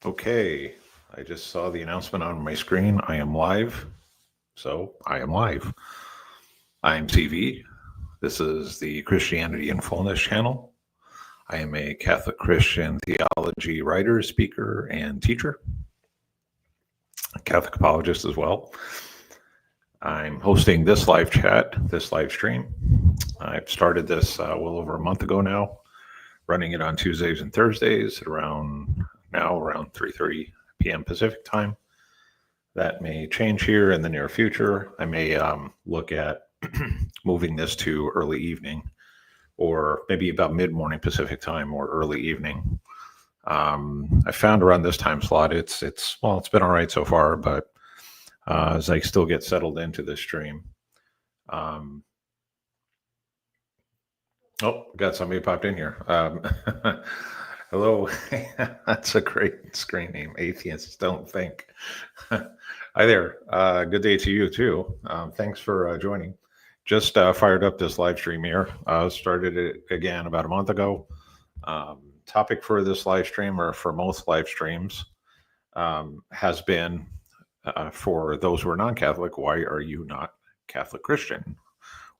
Okay, I just saw the announcement on my screen. I am live. So I am live. I'm TV. This is the Christianity in Fullness channel. I am a Catholic Christian theology writer, speaker, and teacher, a Catholic apologist as well. I'm hosting this live chat, this live stream. I've started this well over a month ago now, running it on Tuesdays and Thursdays at around 3:30 p.m. Pacific time. That may change here in the near future. I may look at moving this to early evening or maybe about mid morning Pacific time or early evening. I found around this time slot, it's been all right so far, but as I still get settled into this stream. Um, got somebody popped in here. Hello, that's a great screen name. Atheists don't think. Hi there. Good day to you too. Thanks for joining. Just fired up this live stream here. Started it again about a month ago. Topic for this live stream, or for most live streams, has been for those who are non-Catholic. Why are you not Catholic Christian?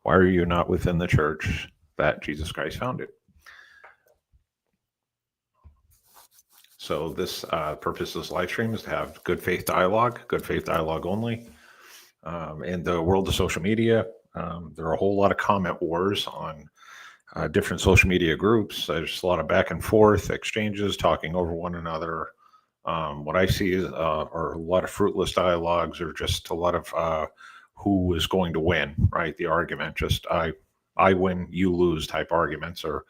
Why are you not within the church that Jesus Christ founded? So this purpose of this live stream is to have good faith dialogue only. In the world of social media, there are a whole lot of comment wars on different social media groups. There's a lot of back and forth exchanges, talking over one another. What I see are a lot of fruitless dialogues, or just a lot of who is going to win, right? The argument, just I win, you lose type arguments, or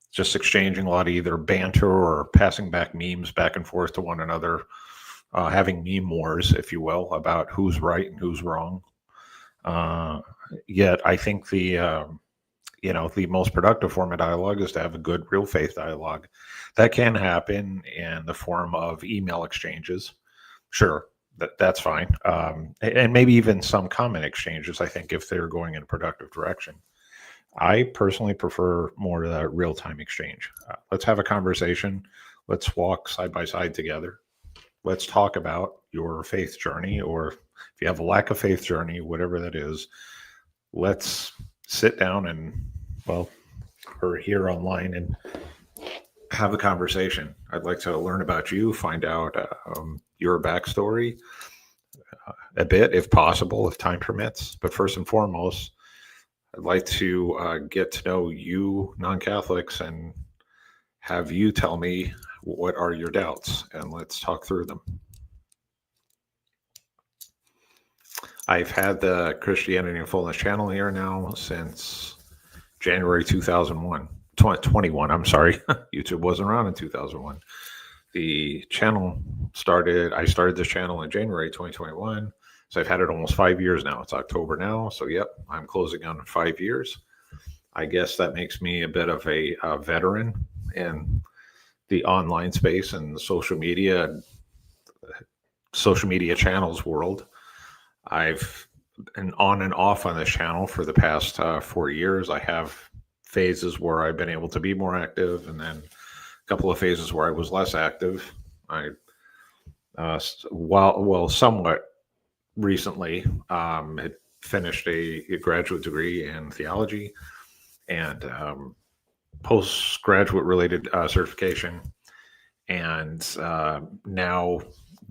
just exchanging a lot of either banter or passing back memes back and forth to one another, having meme wars, if you will, about who's right and who's wrong. Yet I think the most productive form of dialogue is to have a good real faith dialogue. That can happen in the form of email exchanges. Sure, that's fine. And maybe even some comment exchanges, I think, if they're going in a productive direction. I personally prefer more of that real-time exchange. Let's have a conversation. Let's walk side by side together. Let's talk about your faith journey, or if you have a lack of faith journey, whatever that is, let's sit down and, or here online, and have a conversation. I'd like to learn about you, find out your backstory a bit, if possible, if time permits. But first and foremost, I'd like to get to know you, non-Catholics, and have you tell me what are your doubts, and let's talk through them. I've had the Christianity in Fullness channel here now since January 2021. I'm sorry, YouTube wasn't around in 2001. The channel I started this channel in January 2021. So I've had it almost 5 years now. It's October now. So, yep, I'm closing on 5 years. I guess that makes me a bit of a veteran in the online space and the social media channels world. I've been on and off on this channel for the past 4 years. I have phases where I've been able to be more active, and then a couple of phases where I was less active. I, somewhat recently, had finished a graduate degree in theology and postgraduate related certification, and now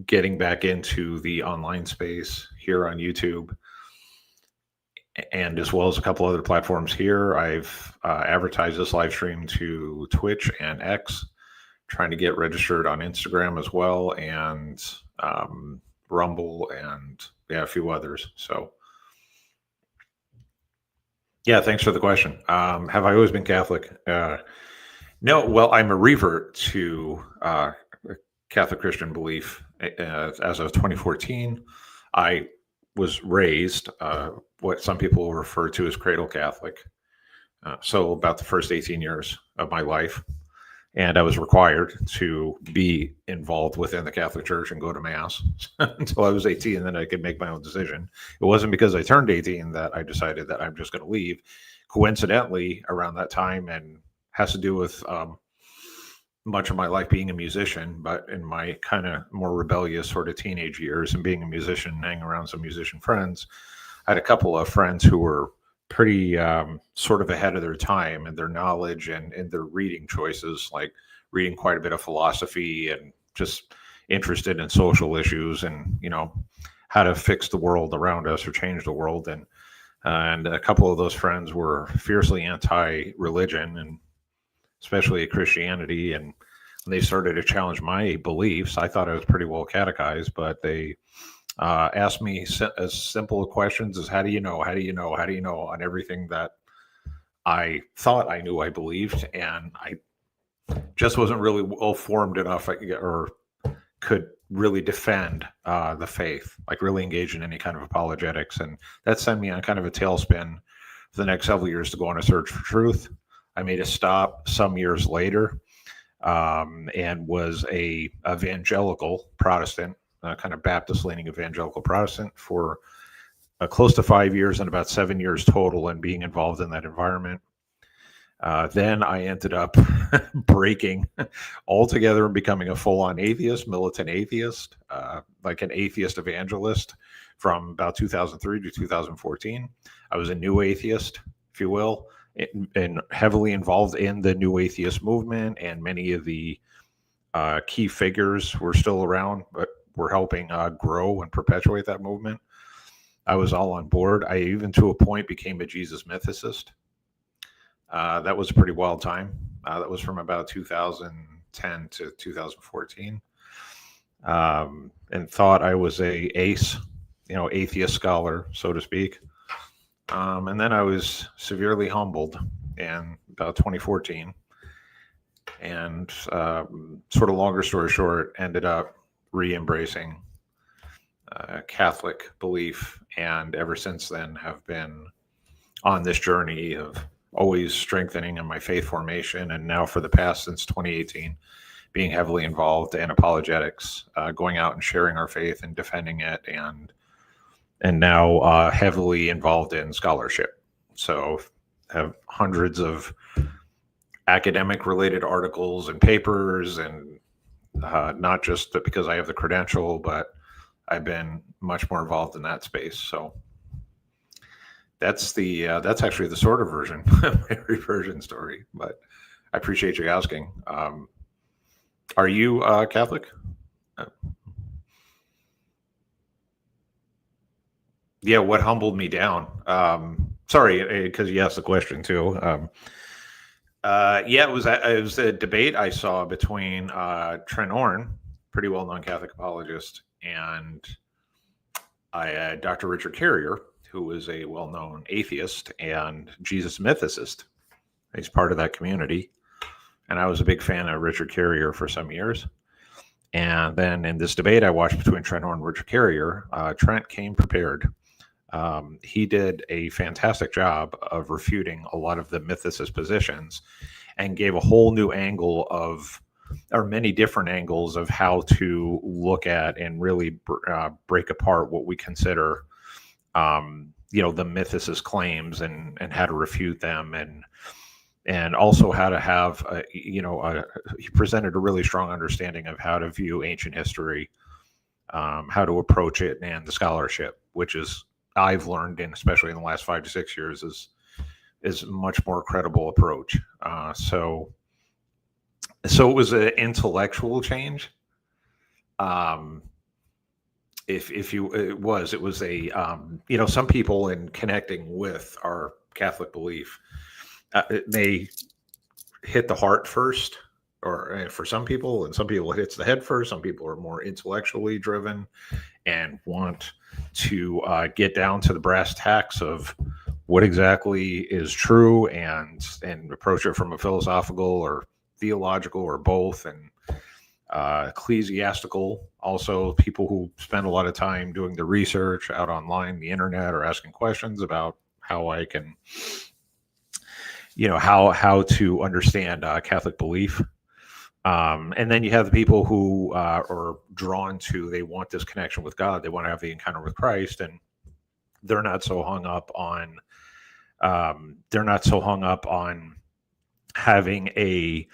getting back into the online space here on YouTube, and as well as a couple other platforms here. I've advertised this live stream to Twitch and X, trying to get registered on Instagram as well, and Rumble, and a few others. So yeah, thanks for the question. Have I always been Catholic? No. Well, I'm a revert to Catholic Christian belief as of 2014. I was raised what some people refer to as cradle Catholic. So about the first 18 years of my life. And I was required to be involved within the Catholic Church and go to Mass until I was 18, and then I could make my own decision. It wasn't because I turned 18 that I decided that I'm just going to leave. Coincidentally, around that time, and has to do with much of my life being a musician, but in my kind of more rebellious sort of teenage years and being a musician, hanging around some musician friends, I had a couple of friends who were pretty sort of ahead of their time in their knowledge and in their reading choices, like reading quite a bit of philosophy and just interested in social issues and, how to fix the world around us or change the world. And a couple of those friends were fiercely anti-religion and especially Christianity. And when they started to challenge my beliefs, I thought I was pretty well catechized, but they asked me as simple questions as how do you know, how do you know, how do you know on everything that I thought I knew I believed. And I just wasn't really well formed enough or could really defend the faith, like really engage in any kind of apologetics. And that sent me on kind of a tailspin for the next several years to go on a search for truth. I made a stop some years later and was a evangelical Protestant, kind of Baptist-leaning evangelical Protestant for close to 5 years and about 7 years total and being involved in that environment. Then I ended up breaking altogether and becoming a full-on atheist, militant atheist, like an atheist evangelist from about 2003 to 2014. I was a new atheist, if you will, and heavily involved in the new atheist movement, and many of the key figures were still around, but were helping grow and perpetuate that movement. I was all on board. I even to a point became a Jesus mythicist. That was a pretty wild time. That was from about 2010 to 2014. And thought I was a ace, atheist scholar, so to speak. And then I was severely humbled in about 2014. And sort of longer story short, ended up re-embracing Catholic belief. And ever since then have been on this journey of always strengthening in my faith formation. And now for the past, since 2018, being heavily involved in apologetics, going out and sharing our faith and defending it, and now heavily involved in scholarship. So have hundreds of academic related articles and papers, and not just because I have the credential, but I've been much more involved in that space. So that's actually the sort of version, my reversion story. But I appreciate you asking. Are you Catholic? Yeah, what humbled me down? Sorry, because you asked the question too. Yeah, it was a debate I saw between Trent Orn, pretty well-known Catholic apologist, and Dr. Richard Carrier, who is a well-known atheist and Jesus mythicist. He's part of that community. And I was a big fan of Richard Carrier for some years. And then in this debate I watched between Trent Orn and Richard Carrier, Trent came prepared. He did a fantastic job of refuting a lot of the mythicist positions and gave a whole new angle or many different angles of how to look at and really break apart what we consider, the mythicist claims and how to refute them, and also how to have, he presented a really strong understanding of how to view ancient history, how to approach it, and the scholarship, which is I've learned, and especially in the last 5 to 6 years, is a much more credible approach. So it was an intellectual change. It was a some people in connecting with our Catholic belief, they hit the heart first, or for some people, and some people it hits the head first. Some people are more intellectually driven and want to get down to the brass tacks of what exactly is true and approach it from a philosophical or theological or both, and ecclesiastical. Also, people who spend a lot of time doing the research out online, the internet, or asking questions about how I can, how to understand Catholic belief. And then you have the people who are drawn to, they want this connection with God. They want to have the encounter with Christ, and they're not so hung up on having a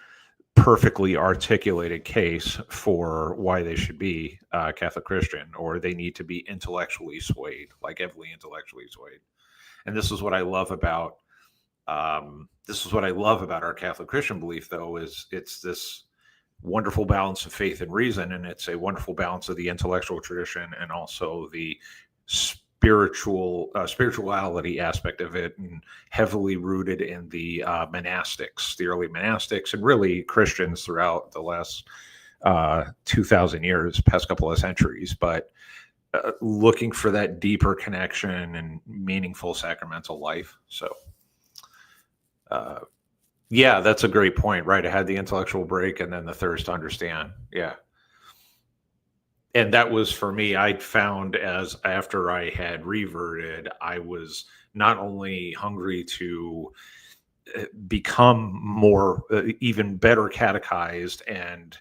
perfectly articulated case for why they should be Catholic Christian, or they need to be intellectually swayed, like heavily intellectually swayed. And this is what I love about our Catholic Christian belief, though, is it's this wonderful balance of faith and reason, and it's a wonderful balance of the intellectual tradition and also the spirituality aspect of it, and heavily rooted in the monastics, the early monastics, and really Christians throughout the last 2,000 years, past couple of centuries. But looking for that deeper connection and meaningful sacramental life. So, yeah, that's a great point, right? I had the intellectual break and then the thirst to understand. Yeah. And that was for me, I'd found as after I had reverted, I was not only hungry to become more, even better catechized and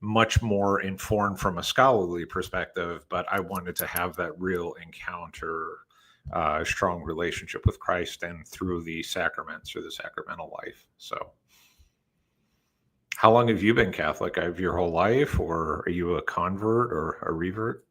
much more informed from a scholarly perspective, but I wanted to have that real encounter, strong relationship with Christ and through the sacraments or the sacramental life. So, how long have you been Catholic? Have your whole life, or are you a convert or a revert?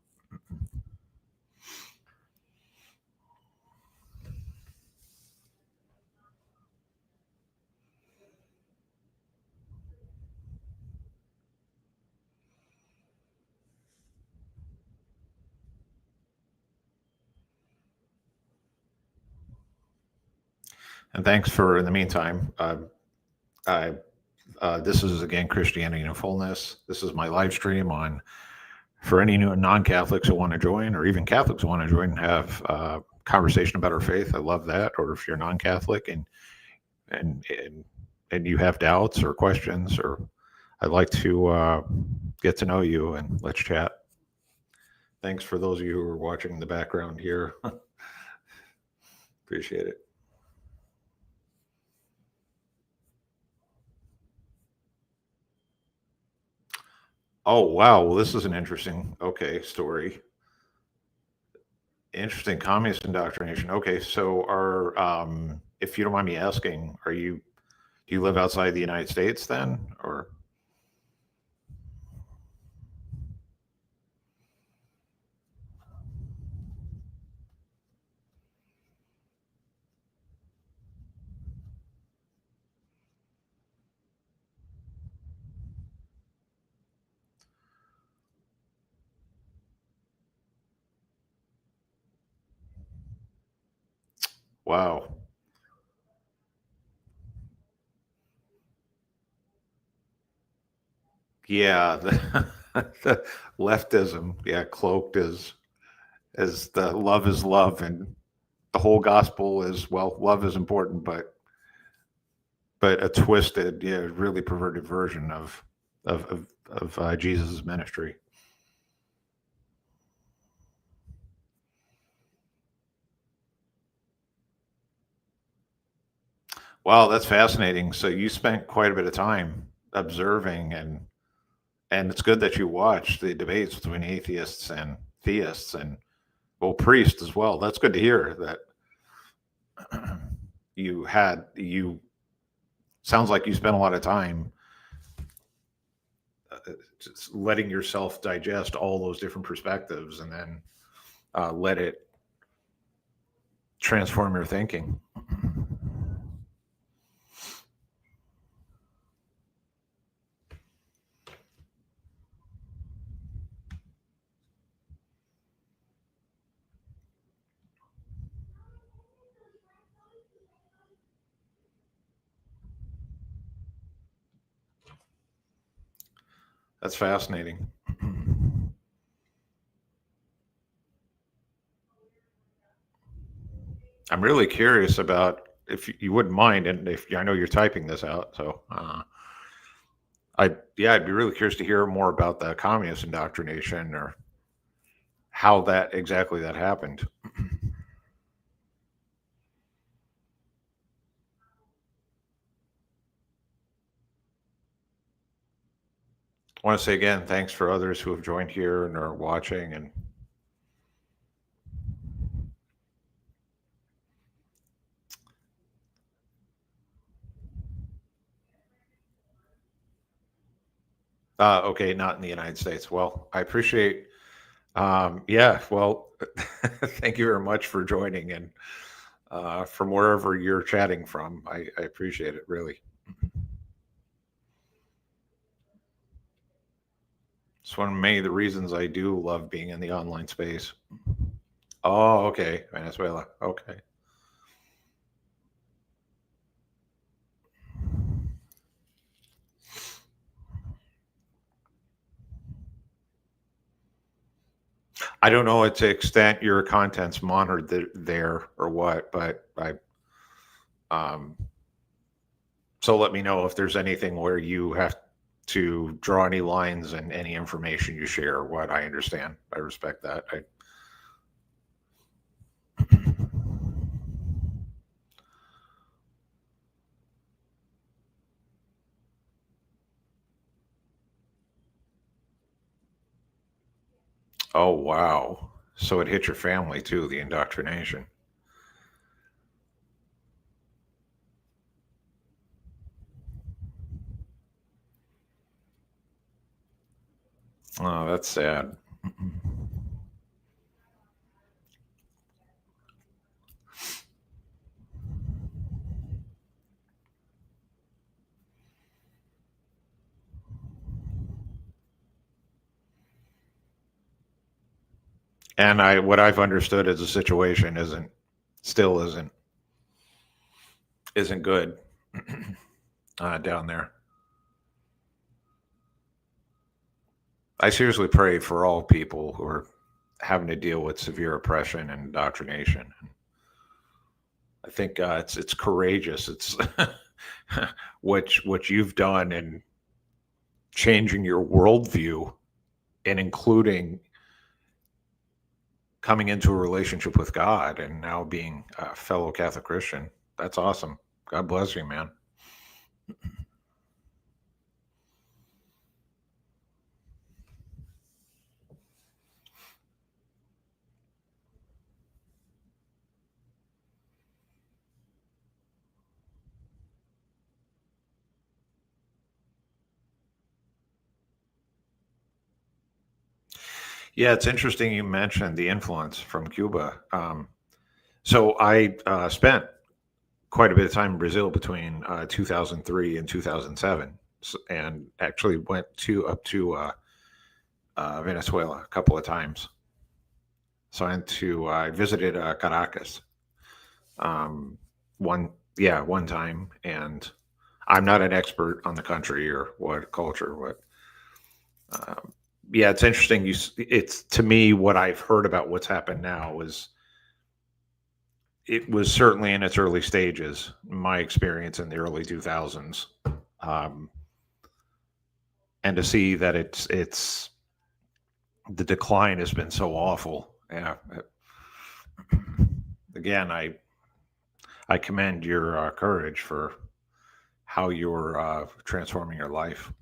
And thanks for, in the meantime, I this is again Christianity in Fullness. This is my live stream on for any new non-Catholics who want to join, or even Catholics who want to join and have conversation about our faith. I love that. Or if you're non-Catholic and and and you have doubts or questions, or I'd like to get to know you and let's chat. Thanks for those of you who are watching in the background here. Appreciate it. Oh wow, well this is an interesting story. Interesting communist indoctrination. Okay, so are if you don't mind me asking, are you do you live outside the United States then, or wow? Yeah, the leftism, yeah, cloaked as the love is love, and the whole gospel is, well, love is important, but a twisted, yeah, really perverted version of Jesus' ministry. Wow, that's fascinating. So you spent quite a bit of time observing, and it's good that you watched the debates between atheists and theists, and well, priests as well. That's good to hear that you sounds like you spent a lot of time just letting yourself digest all those different perspectives, and then let it transform your thinking. That's fascinating. I'm really curious about, if you wouldn't mind, and if I know you're typing this out, so I'd be really curious to hear more about the communist indoctrination, or how that exactly that happened. I want to say again, thanks for others who have joined here and are watching, and Okay, not in the United States. Well, I appreciate. Yeah. Well, thank you very much for joining, and from wherever you're chatting from, I appreciate it really. It's one of many of the reasons I do love being in the online space. Oh, okay, Venezuela. Okay. I don't know to extent your content's monitored there or what, but um, so let me know if there's anything where you have to draw any lines and any information you share. What I understand, I respect that. Oh wow! So it hit your family too, the indoctrination. Oh, that's sad. And what I've understood as a situation still isn't good down there. I seriously pray for all people who are having to deal with severe oppression and indoctrination. I think it's courageous. It's what you've done in changing your worldview and including coming into a relationship with God and now being a fellow Catholic Christian. That's awesome. God bless you, man. Yeah, it's interesting you mentioned the influence from Cuba. So I spent quite a bit of time in Brazil between 2003 and 2007, and actually went to up to Venezuela a couple of times. So I visited Caracas um, one yeah one time, and I'm not an expert on the country or what culture, what um, yeah, it's interesting. It's to me what I've heard about what's happened now is it was certainly in its early stages. My experience in the early 2000s, um, and to see that it's the decline has been so awful. Yeah. Again, I commend your courage for how you're transforming your life.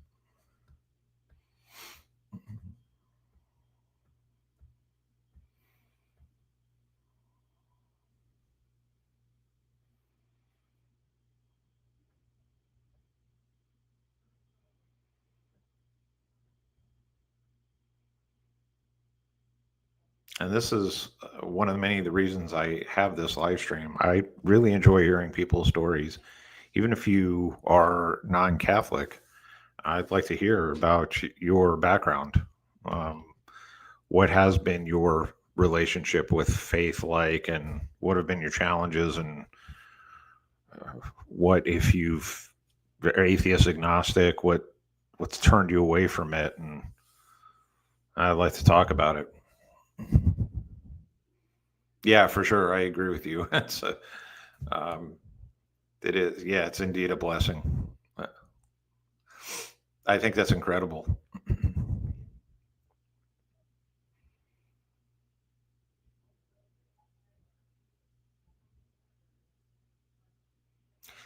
And this is one of the many of the reasons I have this live stream. I really enjoy hearing people's stories, even if you are non-Catholic. I'd like to hear about your background. Um, what has been your relationship with faith like, and what have been your challenges, and what if you've are atheist, agnostic, what's turned you away from it, and I'd like to talk about it. Yeah, for sure, I agree with you. Um, it is, yeah, it's indeed a blessing. Uh, I think that's incredible.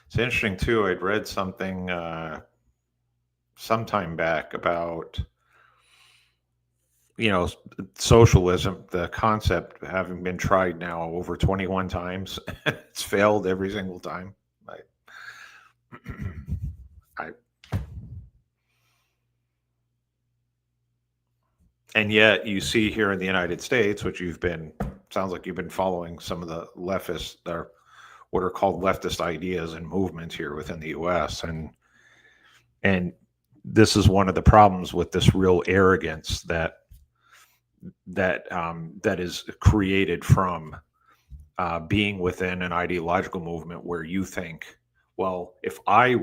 It's interesting too. I'd read something sometime back about you know socialism, the concept having been tried now over 21 times. It's failed every single time. I, I And yet you see here in the United States, which sounds like you've been following some of the leftist, or what are called leftist ideas and movements here within the US. And this is one of the problems with this real arrogance that is created from being within an ideological movement where you think, well, if I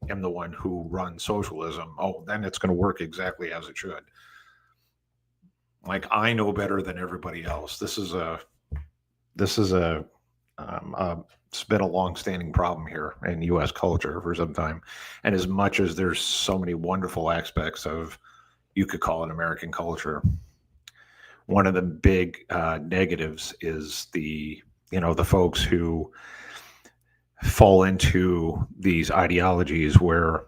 am the one who runs socialism, oh, then it's going to work exactly as it should. Like, I know better than everybody else. It's been a long-standing problem here in U.S. culture for some time. And as much as there's so many wonderful aspects of, you could call it American culture, one of the big negatives is the folks who fall into these ideologies where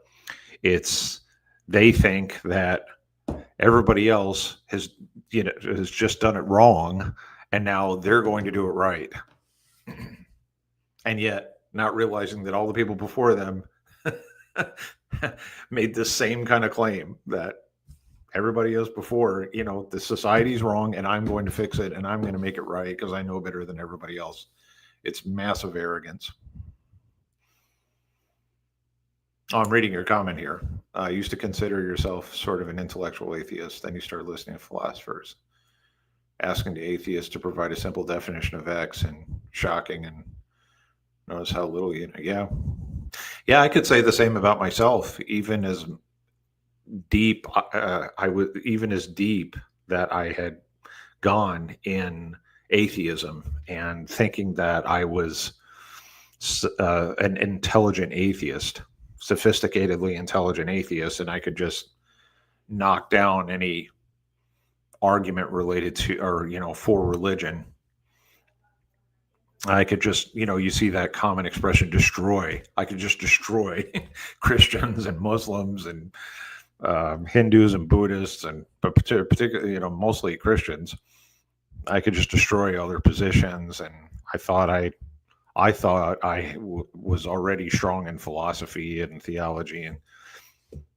they think that everybody else has just done it wrong, and now they're going to do it right. And yet not realizing that all the people before them made the same kind of claim that everybody else before, the society's wrong and I'm going to fix it and I'm going to make it right because I know better than everybody else. It's massive arrogance. Oh, I'm reading your comment here. You used to consider yourself sort of an intellectual atheist. Then you started listening to philosophers, asking the atheists to provide a simple definition of X, and shocking, and notice how little you know. Yeah, I could say the same about myself. Even as deep, even as deep that I had gone in atheism and thinking that I was an intelligent atheist, sophisticatedly intelligent atheist, and I could just knock down any argument related to, or for religion. I could just, you see that common expression, destroy. I could just destroy Christians and Muslims and Hindus and Buddhists, but particularly, mostly Christians. I could just destroy all their positions, and I thought I was already strong in philosophy and theology,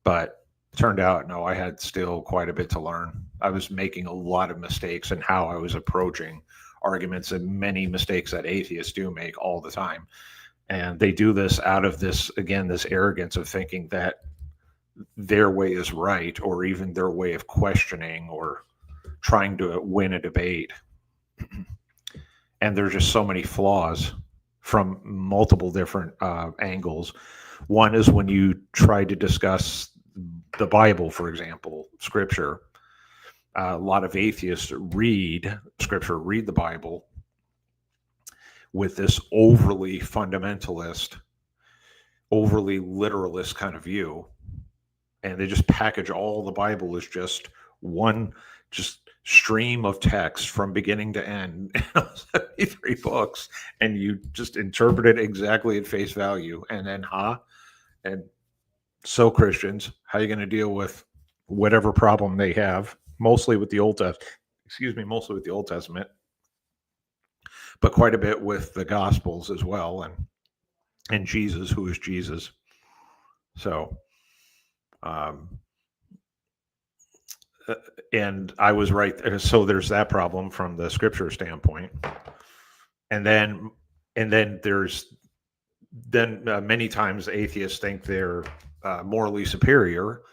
but it turned out, no, I had still quite a bit to learn. I was making a lot of mistakes in how I was approaching arguments, and many mistakes that atheists do make all the time. And they do this out of this arrogance of thinking that their way is right, or even their way of questioning or trying to win a debate. And there's just so many flaws from multiple different angles. One is when you try to discuss the Bible, for example, scripture. A lot of atheists read scripture, read the Bible with this overly fundamentalist, overly literalist kind of view. And they just package all the Bible as just one stream of text from beginning to end, 73 books, and you just interpret it exactly at face value. And then, and so Christians, how are you going to deal with whatever problem they have? Mostly with the Old Testament, but quite a bit with the Gospels as well, and Jesus, who is Jesus. So, and I was right. So there's that problem from the scripture standpoint, and then many times atheists think they're morally superior,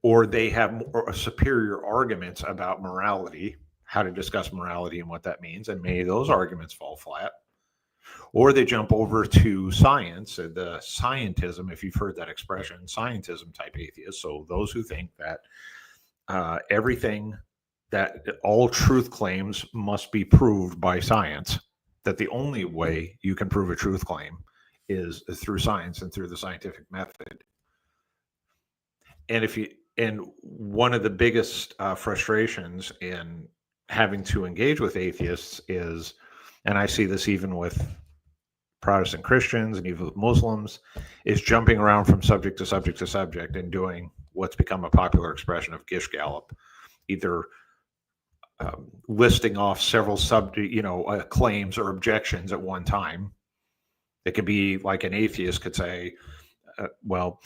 or they have more superior arguments about morality, how to discuss morality and what that means, and many of those arguments fall flat. Or they jump over to science, the scientism, if you've heard that expression, scientism type atheists. So those who think that all truth claims must be proved by science, that the only way you can prove a truth claim is through science and through the scientific method. And one of the biggest frustrations in having to engage with atheists is, and I see this even with Protestant Christians and even with Muslims, is jumping around from subject to subject to subject and doing what's become a popular expression of Gish Gallop, either listing off several claims or objections at one time. It could be like an atheist could say, well,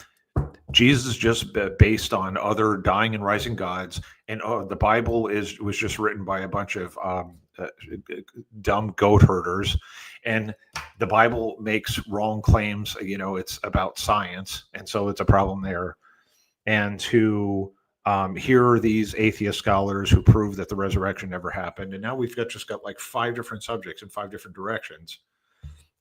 Jesus just based on other dying and rising gods, and the Bible was just written by a bunch of dumb goat herders, and the Bible makes wrong claims. It's about science, and so it's a problem there. And to here are these atheist scholars who prove that the resurrection never happened, and now we've just got like 5 different subjects in 5 different directions.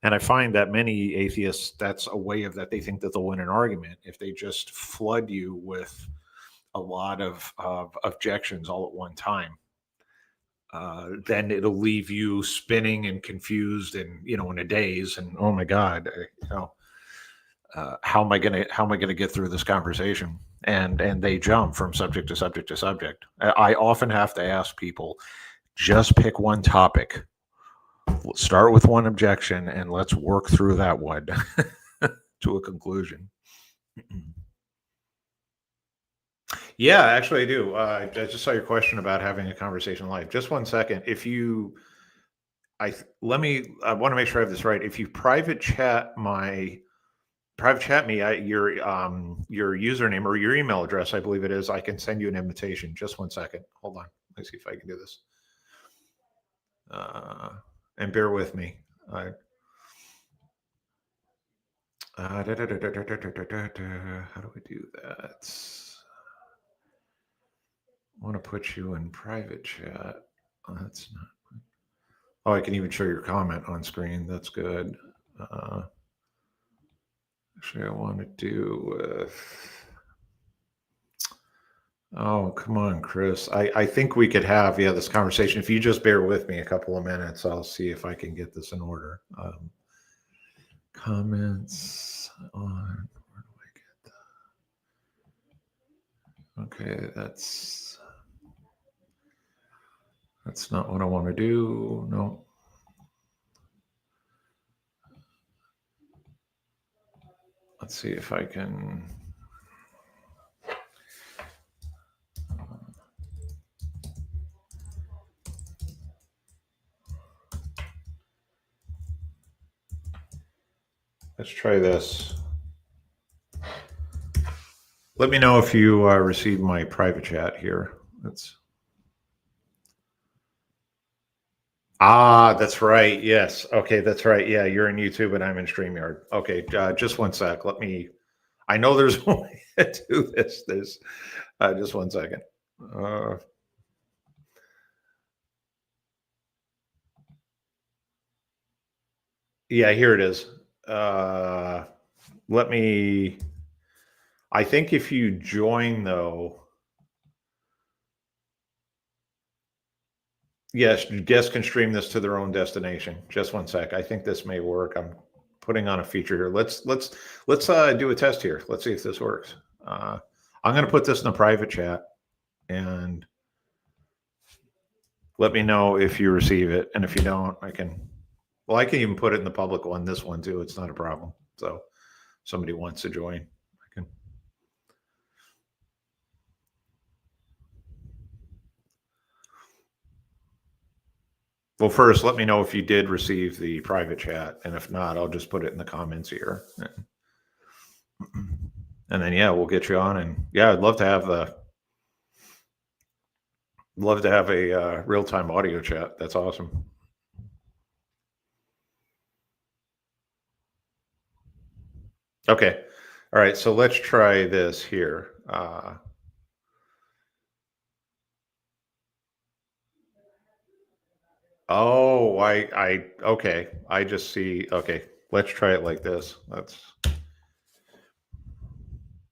And I find that many atheists, that's a way of that they think that they'll win an argument if they just flood you with a lot of objections all at one time. Then it'll leave you spinning and confused and in a daze. And oh my God, how am I gonna get through this conversation? And they jump from subject to subject to subject. I often have to ask people, just pick one topic. Start with one objection and let's work through that one to a conclusion. Yeah, actually, I do. I just saw your question about having a conversation live. Just one second. If you, I want to make sure I have this right. If you private chat me, your username or your email address, I believe it is, I can send you an invitation. Just one second. Hold on. Let's see if I can do this. And bear with me. How do we do that? I want to put you in private chat. Oh, that's not. Oh, I can even show your comment on screen. That's good. Actually, I want to do. Oh, come on, Chris. I think we could have this conversation. If you just bear with me a couple of minutes, I'll see if I can get this in order. Comments on. Where do I get that? Okay, that's not what I want to do. No. Let's see if I can. Let's try this. Let me know if you received my private chat here. That's right. Yes. Okay, that's right. Yeah, you're in YouTube and I'm in StreamYard. Okay, just one sec. I know there's a way to do this. Just one second. Yeah, here it is. I think if you join though, yes, guests can stream this to their own destination. Just one sec. I think this may work. I'm putting on a feature here. Let's do a test here. Let's see if this works. I'm going to put this in a private chat and let me know if you receive it. And if you don't, I can even put it in the public one, this one too. It's not a problem. So somebody wants to join, I can. Well, first, let me know if you did receive the private chat. And if not, I'll just put it in the comments here. And then, yeah, we'll get you on. And yeah, I'd love to have a real-time audio chat. That's awesome. Okay. All right. So let's try this here. Okay. I just see. Okay. Let's try it like this.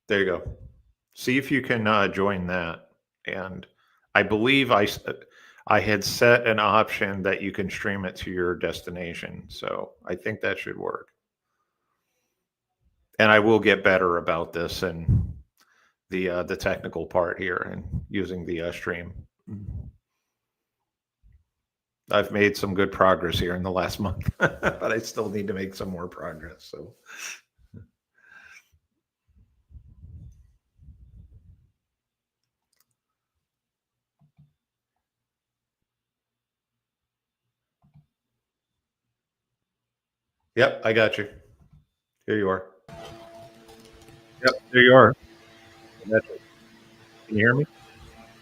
There you go. See if you can join that. And I believe I had set an option that you can stream it to your destination. So I think that should work. And I will get better about this and the technical part here and using the stream. I've made some good progress here in the last month, but I still need to make some more progress. So. Yep, I got you. Here you are. Yep, there you are. Can you hear me?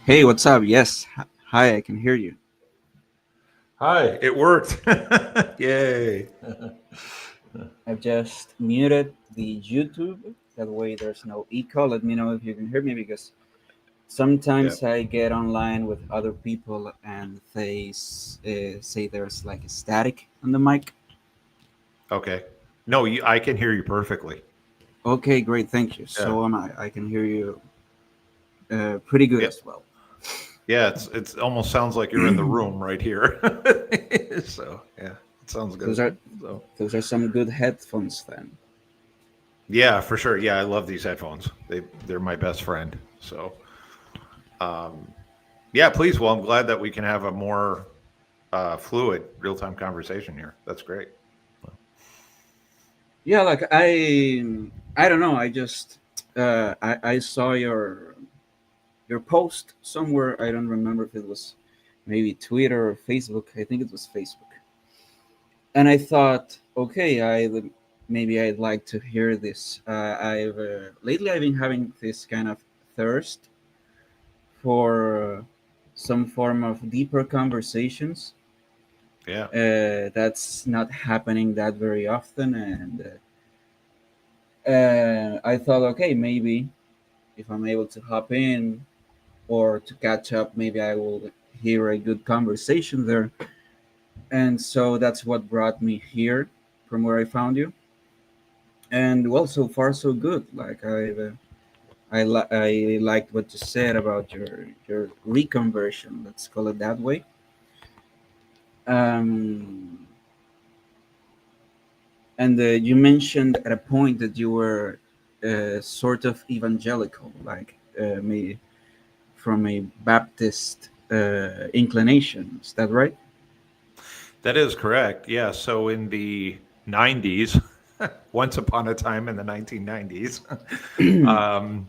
Hey, what's up? Yes. Hi, I can hear you. Hi, it worked. Yay. I've just muted the YouTube. That way there's no echo. Let me know if you can hear me because Yeah. sometimes I get online with other people and they say there's like a static on the mic. Okay. No, I can hear you perfectly. Okay, great. Thank you. Yeah. So am I. I can hear you pretty good Yeah. as well. Yeah. It's almost sounds like you're in the room right here. So yeah, it sounds those good. are So those are some good headphones then. yeah, for sure. Yeah, I love these headphones. They're my best friend. So um, yeah, please. Well, I'm glad that we can have a more fluid, real time conversation here. That's great. Yeah, like I don't know. I just I saw your post somewhere. I don't remember if it was maybe Twitter or Facebook. I think it was Facebook. And I thought, okay, maybe I'd like to hear this. I've lately I've been having this kind of thirst for some form of deeper conversations. Yeah. That's not happening that very often, and I thought, okay, maybe if I'm able to hop in or to catch up, maybe I will hear a good conversation there. And so that's what brought me here from where I found you. And well, so far so good. Like I liked what you said about your reconversion. Let's call it that way. Um, and you mentioned at a point that you were sort of evangelical, like me from a Baptist inclination. Is that right? That is correct. Yeah. So in the 90s, once upon a time in the 1990s, um,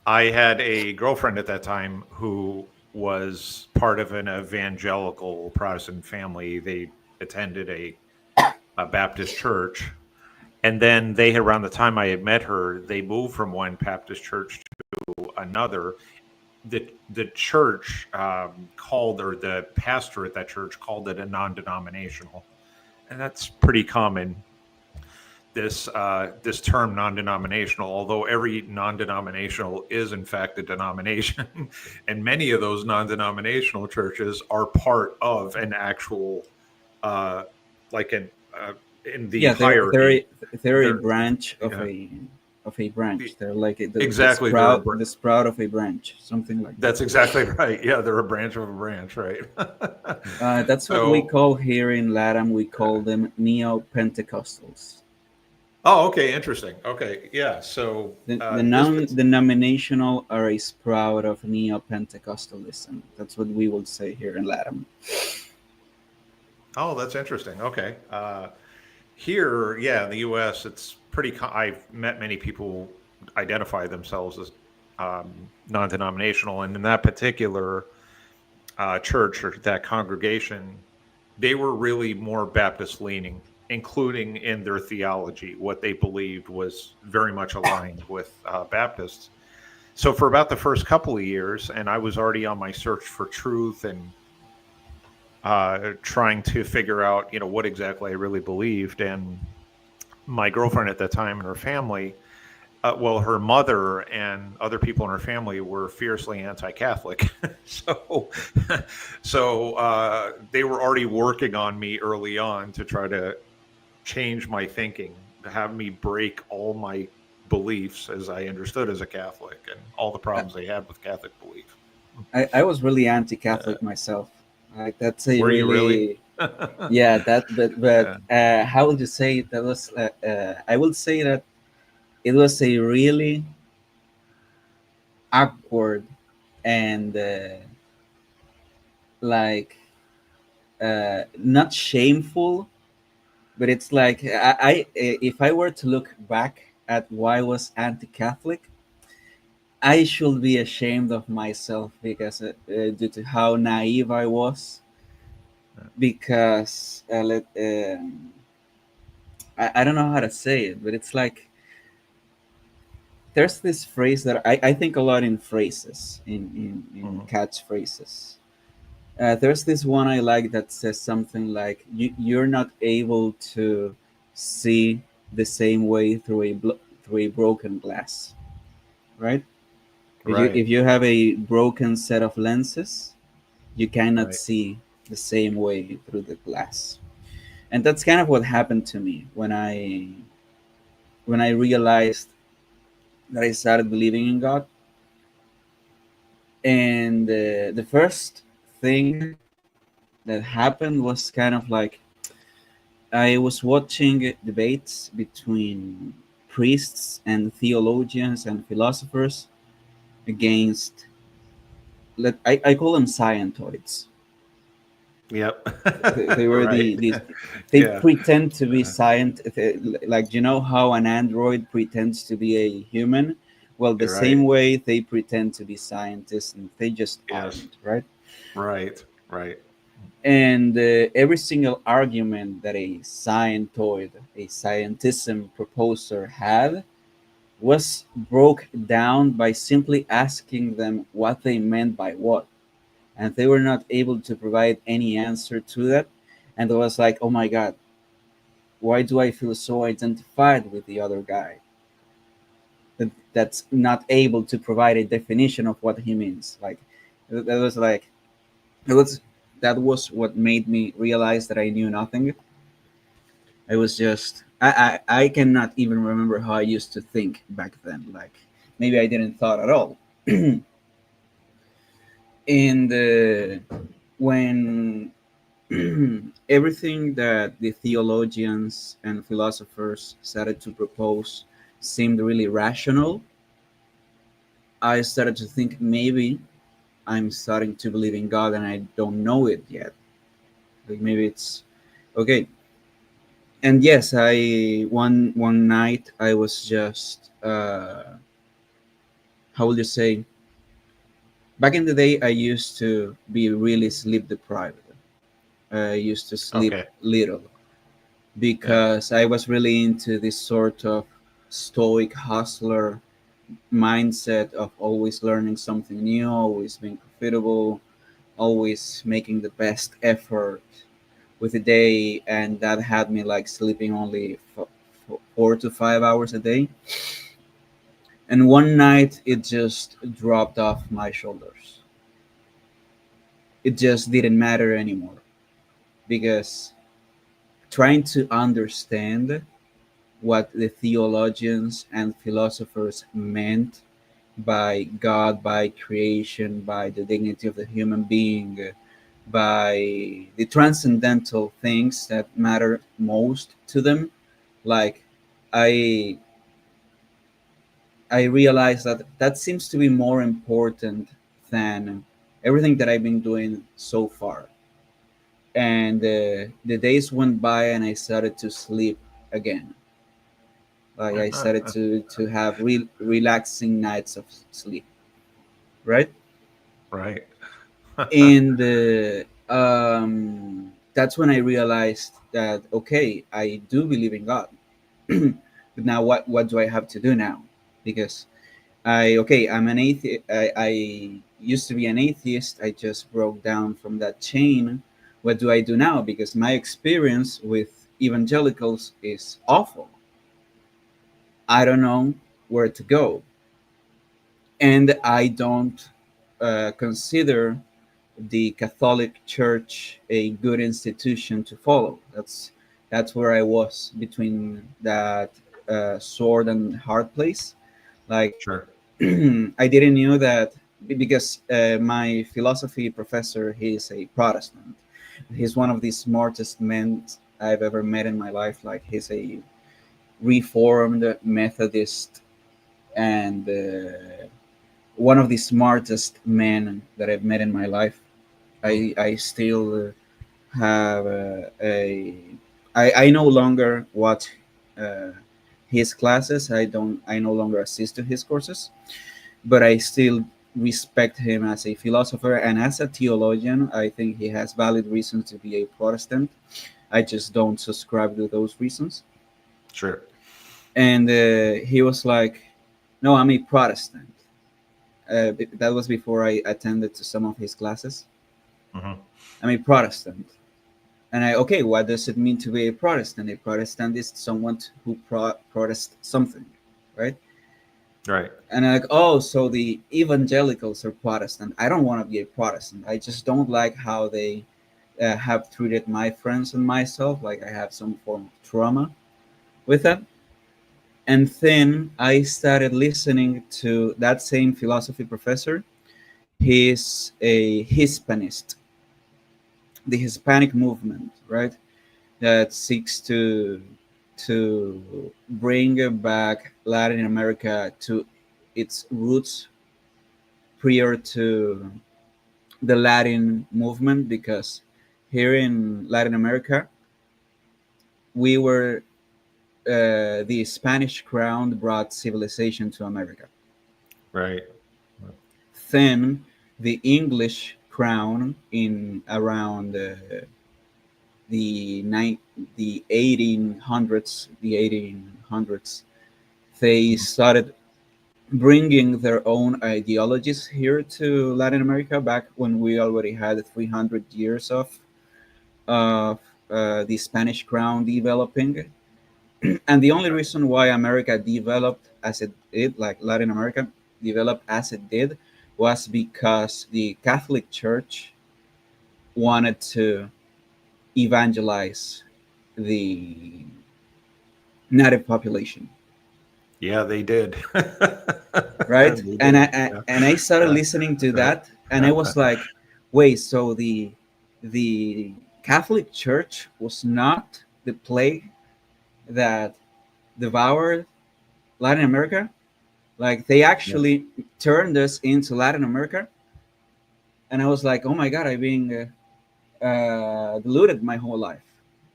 I had a girlfriend at that time who was part of an evangelical Protestant family. They attended a Baptist church. And then around the time I had met her, they moved from one Baptist church to another. The church called, or the pastor at that church called it a non-denominational, and that's pretty common. This term non-denominational, although every non-denominational is in fact a denomination, and many of those non-denominational churches are part of an actual uh, like an in the Yeah, hierarchy. they're a They're branch yeah, of a branch. They're like exactly. They're a the sprout of a branch, something like that. That's exactly right. Yeah, they're a branch of a branch, right? That's what we So, call here in Latam. We call uh, them neo Pentecostals. oh, okay, interesting. Okay, yeah. So The this, non denominational are a sprout of neo Pentecostalism. That's what we would say here in Latam. oh, that's interesting. Okay, here, yeah, in the U.S., it's pretty. I've met many people identify themselves as non-denominational, and in that particular church or that congregation, they were really more Baptist leaning, including in their theology. What they believed was very much aligned with Baptists. So for about the first couple of years, and I was already on my search for truth and trying to figure out, what exactly I really believed. And my girlfriend at that time and her family, well, her mother and other people in her family were fiercely anti-Catholic. so, so they were already working on me early on to try to change my thinking, to have me break all my beliefs as I understood as a Catholic and all the I, problems they had with Catholic belief. I was really anti Uh, Catholic myself. Like, that's a were you really? really, yeah, that, but Yeah. how would you say that was, I would say that it was a really awkward and like not shameful, but it's like if I were to look back at why I was anti-Catholic, I should be ashamed of myself because due to how naive I was. Because I don't know how to say it, but it's like there's this phrase that I think a lot in phrases, in Mhm. catchphrases. There's this one I like that says something like, you're not able to see the same way through through a broken glass, right? Right. If you have a broken set of lenses, you cannot Right. see the same way through the glass. And that's kind of what happened to me when I realized that I started believing in God. And the first thing that happened was kind of like, I was watching debates between priests and theologians and philosophers against, I call them scientoids. Yep. They were Right. these, they Yeah. pretend to be like, you know how an android pretends to be a human. Well, the You're right. same way they pretend to be scientists, and they just Yes. aren't, right? Right. Right. And every single argument that a scientoid, a scientism proposer had, was broke down by simply asking them what they meant by what, and they were not able to provide any answer to that. And it was like, oh my god, why do I feel so identified with the other guy that's not able to provide a definition of what he means? Like, that was like, it was that was what made me realize that I knew nothing. I was just, I cannot even remember how I used to think back then. Like, maybe I didn't thought at all. And when everything that the theologians and philosophers started to propose seemed really rational, I started to think maybe I'm starting to believe in God and I don't know it yet. Like, maybe it's okay. And yes, I one night I was just how would you say? Back in the day, I used to be really sleep deprived. I used to sleep Okay. little Yeah. because I was really into this sort of stoic hustler mindset of always learning something new, always being profitable, always making the best effort with the day, and that had me like sleeping only 4 to 5 hours a day. And one night it just dropped off my shoulders. It just didn't matter anymore because trying to understand what the theologians and philosophers meant by God, by creation, by the dignity of the human being, by the transcendental things that matter most to them. Like, I I realized that that seems to be more important than everything that I've been doing so far. And the days went by, and I started to sleep again. Like, I started to have relaxing nights of sleep, right? Right. And that's when I realized that, okay, I do believe in God. But now, what do I have to do now? Because I'm an atheist. I used to be an atheist. I just broke down from that chain. What do I do now? Because my experience with evangelicals is awful. I don't know where to go, and I don't consider the Catholic Church a good institution to follow. That's where I was between that sword and hard place. Like, Sure. I didn't know that because my philosophy professor, he is a Protestant. He's one of the smartest men I've ever met in my life. Like, he's a Reformed Methodist, and one of the smartest men that I've met in my life. Mm. I still have I no longer watch uh, his classes. I no longer assist to his courses, but I still respect him as a philosopher and as a theologian. I think he has valid reasons to be a Protestant. I just don't subscribe to those reasons. Sure. And he was like, No, I'm a Protestant. That was before I attended to some of his classes. Hmm. I'm a Protestant. And okay, what does it mean to be a Protestant? A Protestant is someone who protest something, right? Right. And I'm like, oh, so the evangelicals are Protestant. I don't want to be a Protestant. I just don't like how they have treated my friends and myself. Like I have some form of trauma with that. And then I started listening to that same philosophy professor. He's a Hispanist, the Hispanic movement, right? That seeks to bring back Latin America to its roots prior to the Latin movement, because here in Latin America we were the Spanish crown brought civilization to America. Right. Then the English crown in around the nine the 1800s, they started bringing their own ideologies here to Latin America back when we already had 300 years of the Spanish crown developing. And the only reason why America developed as it did, like Latin America developed as it did, was because the Catholic Church wanted to evangelize the native population, Yeah, they did. right? They And did. I started listening to that, and I was like, wait, so the Catholic Church was not the plague that devoured Latin America? Like they Yeah. actually turned us into Latin America, and I was like, oh my god, I've been deluded my whole life.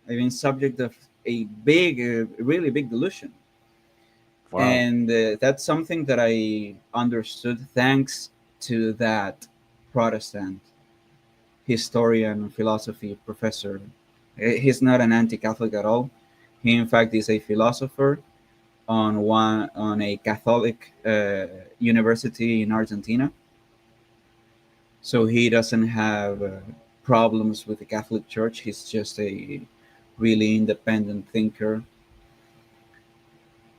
I've been subject of a big, really big delusion, Wow. and that's something that I understood thanks to that Protestant historian, philosophy professor. He's not an anti-Catholic at all. He, in fact, is a philosopher on a Catholic university in Argentina. So he doesn't have problems with the Catholic Church. He's just a really independent thinker.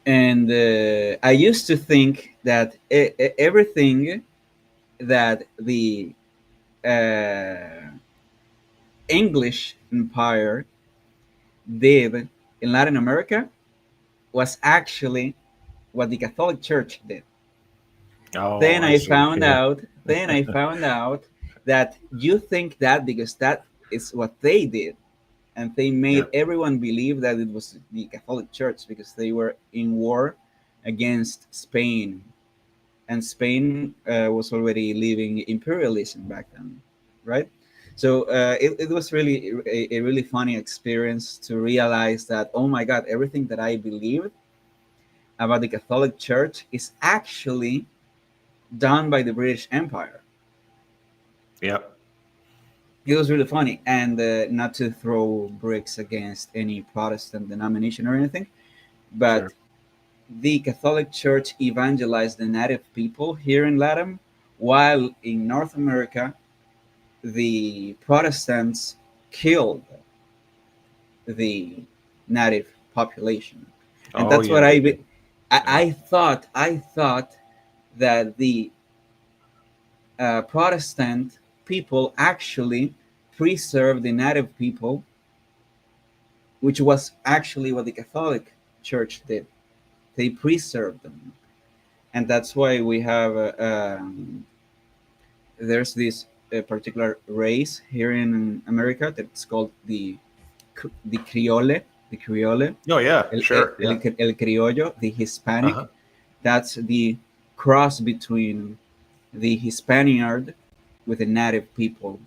And I used to think that everything that the uh, English Empire did in Latin America was actually what the Catholic Church did. Oh, I see. Yeah. Then I found out that you think that because that is what they did, and they Yeah. made everyone believe that it was the Catholic Church because they were in war against Spain, and Spain was already living imperialism back then, right? So it was really a really funny experience to realize that, oh my god, everything that I believed about the Catholic Church is actually done by the British Empire. Yep. It was really funny, and not to throw bricks against any Protestant denomination or anything, but Sure. the Catholic Church evangelized the native people here in Latin, while in North America, the Protestants killed the native population. And Oh, that's yeah, what they did. Yeah. I thought that the Protestant people actually preserved the native people, which was actually what the Catholic Church did. They preserved them, and that's why we have there's this particular race here in America that's called the Criole, the Criole, Oh, yeah. Sure. Yeah. el Criollo, the Uh-huh. Hispanic. That's the cross between the Hispaniard with the native people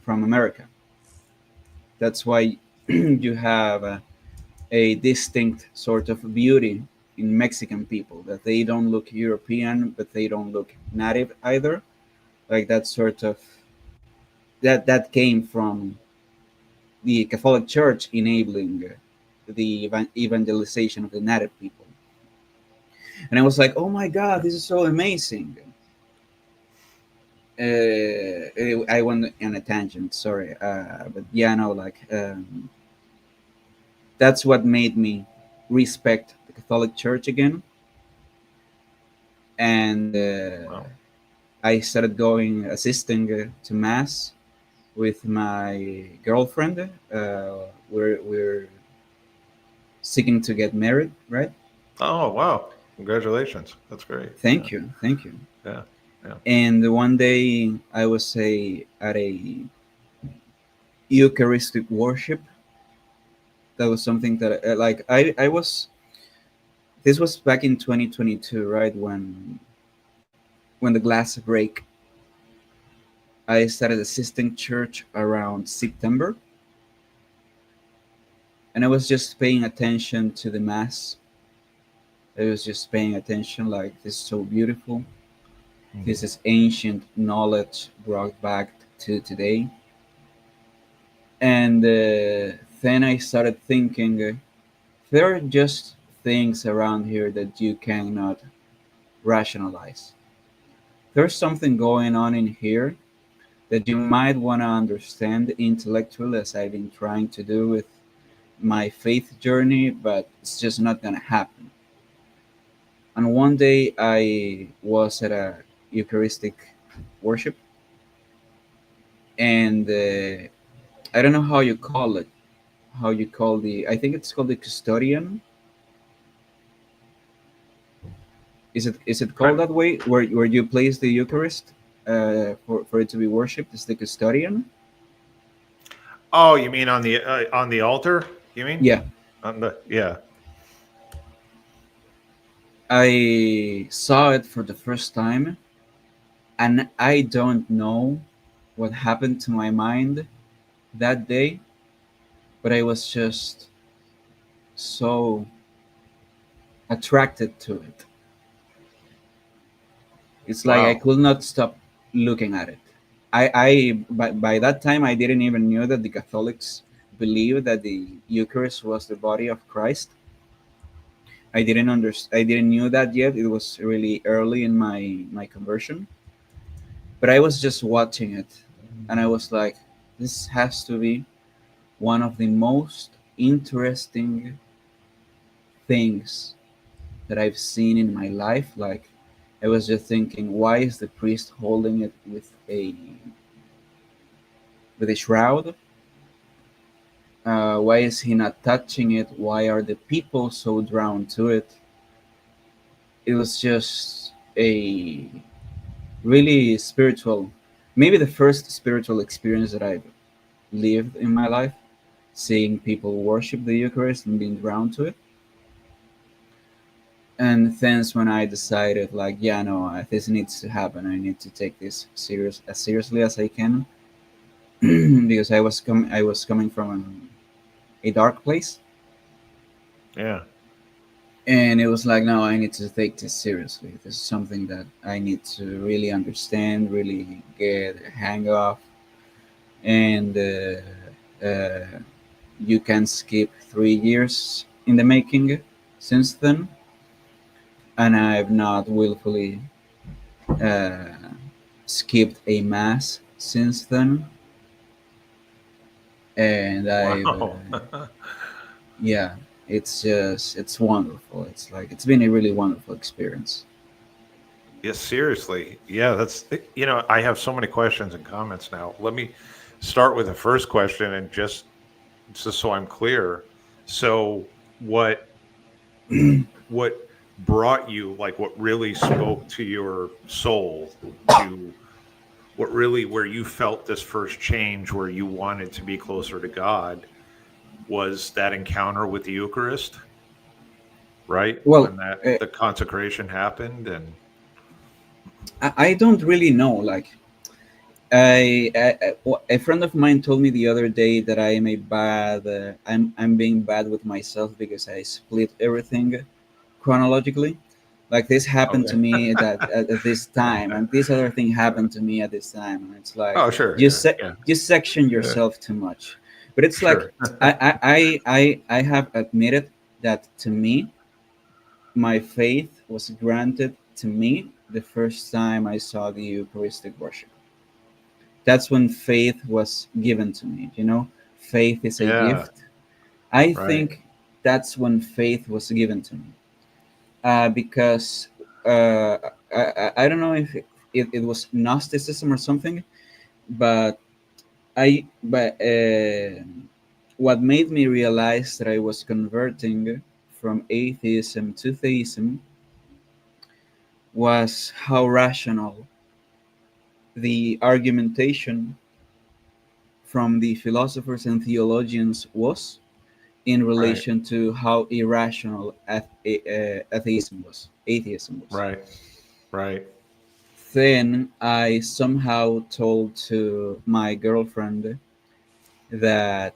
from America. That's why you have a distinct sort of beauty in Mexican people, that they don't look European, but they don't look native either. Like that sort of that came from the Catholic Church enabling the evangelization of the native people. And I was like, oh my god, this is so amazing. I went on a tangent, sorry, but yeah, no, like that's what made me respect the Catholic Church again, and Wow. I started going assisting to mass with my girlfriend. We're seeking to get married, right? Oh, wow. Congratulations. That's great. Yeah. Thank you, thank you. Yeah. Yeah. And one day I was at a Eucharistic worship. That was something that like I was. This was back in 2022, right when the glass break. I started assisting church around September, and I was just paying attention to the mass. I was just paying attention, like this is so beautiful. Mhm. This is ancient knowledge brought back to today. And then I started thinking, there are just things around here that you cannot rationalize. There's something going on in here that you might want to understand intellectually, as I've been trying to do with my faith journey, but it's just not going to happen. And one day I was at a Eucharistic worship, and I don't know how you call it. How you call the? I think it's called the custodian. Is it called Right. that way? Where you place the Eucharist for it to be worshipped is the custodian. Oh, you mean on the altar? You mean Yeah, on the yeah. I saw it for the first time, and I don't know what happened to my mind that day, but I was just so attracted to it. It's like I Wow. could not stop looking at it. By that time I didn't even knew that the Catholics believed that the Eucharist was the body of Christ. I didn't knew that yet. It was really early in my conversion. But I was just watching it, and I was like, this has to be one of the most interesting things that I've seen in my life. Like, I was just thinking, why is the priest holding it with a shroud? Why is he not touching it? Why are the people so drawn to it? It was just a really spiritual, maybe the first spiritual experience that I've lived in my life, seeing people worship the Eucharist and being drawn to it. And thence when I decided, like, yeah, no, this needs to happen. I need to take this as seriously as I can, because I was coming from a dark place, Yeah. and it was like, no, I need to take this seriously. This is something that I need to really understand, really get a hang of, and you can skip 3 years in the making since then, and I've not willfully uh, skipped a mass since then, and Wow. yeah, it's wonderful. It's like it's been a really wonderful experience. Yes, seriously. Yeah, I have so many questions and comments now. Let me start with the first question and just so I'm clear. So what brought you, like what really spoke to your soul, to what really where you felt this first change where you wanted to be closer to God, was that encounter with the Eucharist, right? Well, When that the consecration happened and I don't really know. Like, a friend of mine told me the other day that I am a bad. I'm being bad with myself because I split everything chronologically. Like this happened to okay. me at this time, and this other thing happened to me at this time, and it's like Oh, sure. you Yeah. se- Yeah. you section Yeah. yourself too much. But it's like Sure. I have admitted that to me my faith was granted to me the first time I saw the Eucharistic worship. That's when faith was given to me. Faith is a Yeah. gift. I Right. think that's when faith was given to me, because I don't know if it was Gnosticism or something, but what made me realize that I was converting from atheism to theism was how rational the argumentation from the philosophers and theologians was in Right. relation to how irrational atheism was. Right. Right. Then I somehow told to my girlfriend that,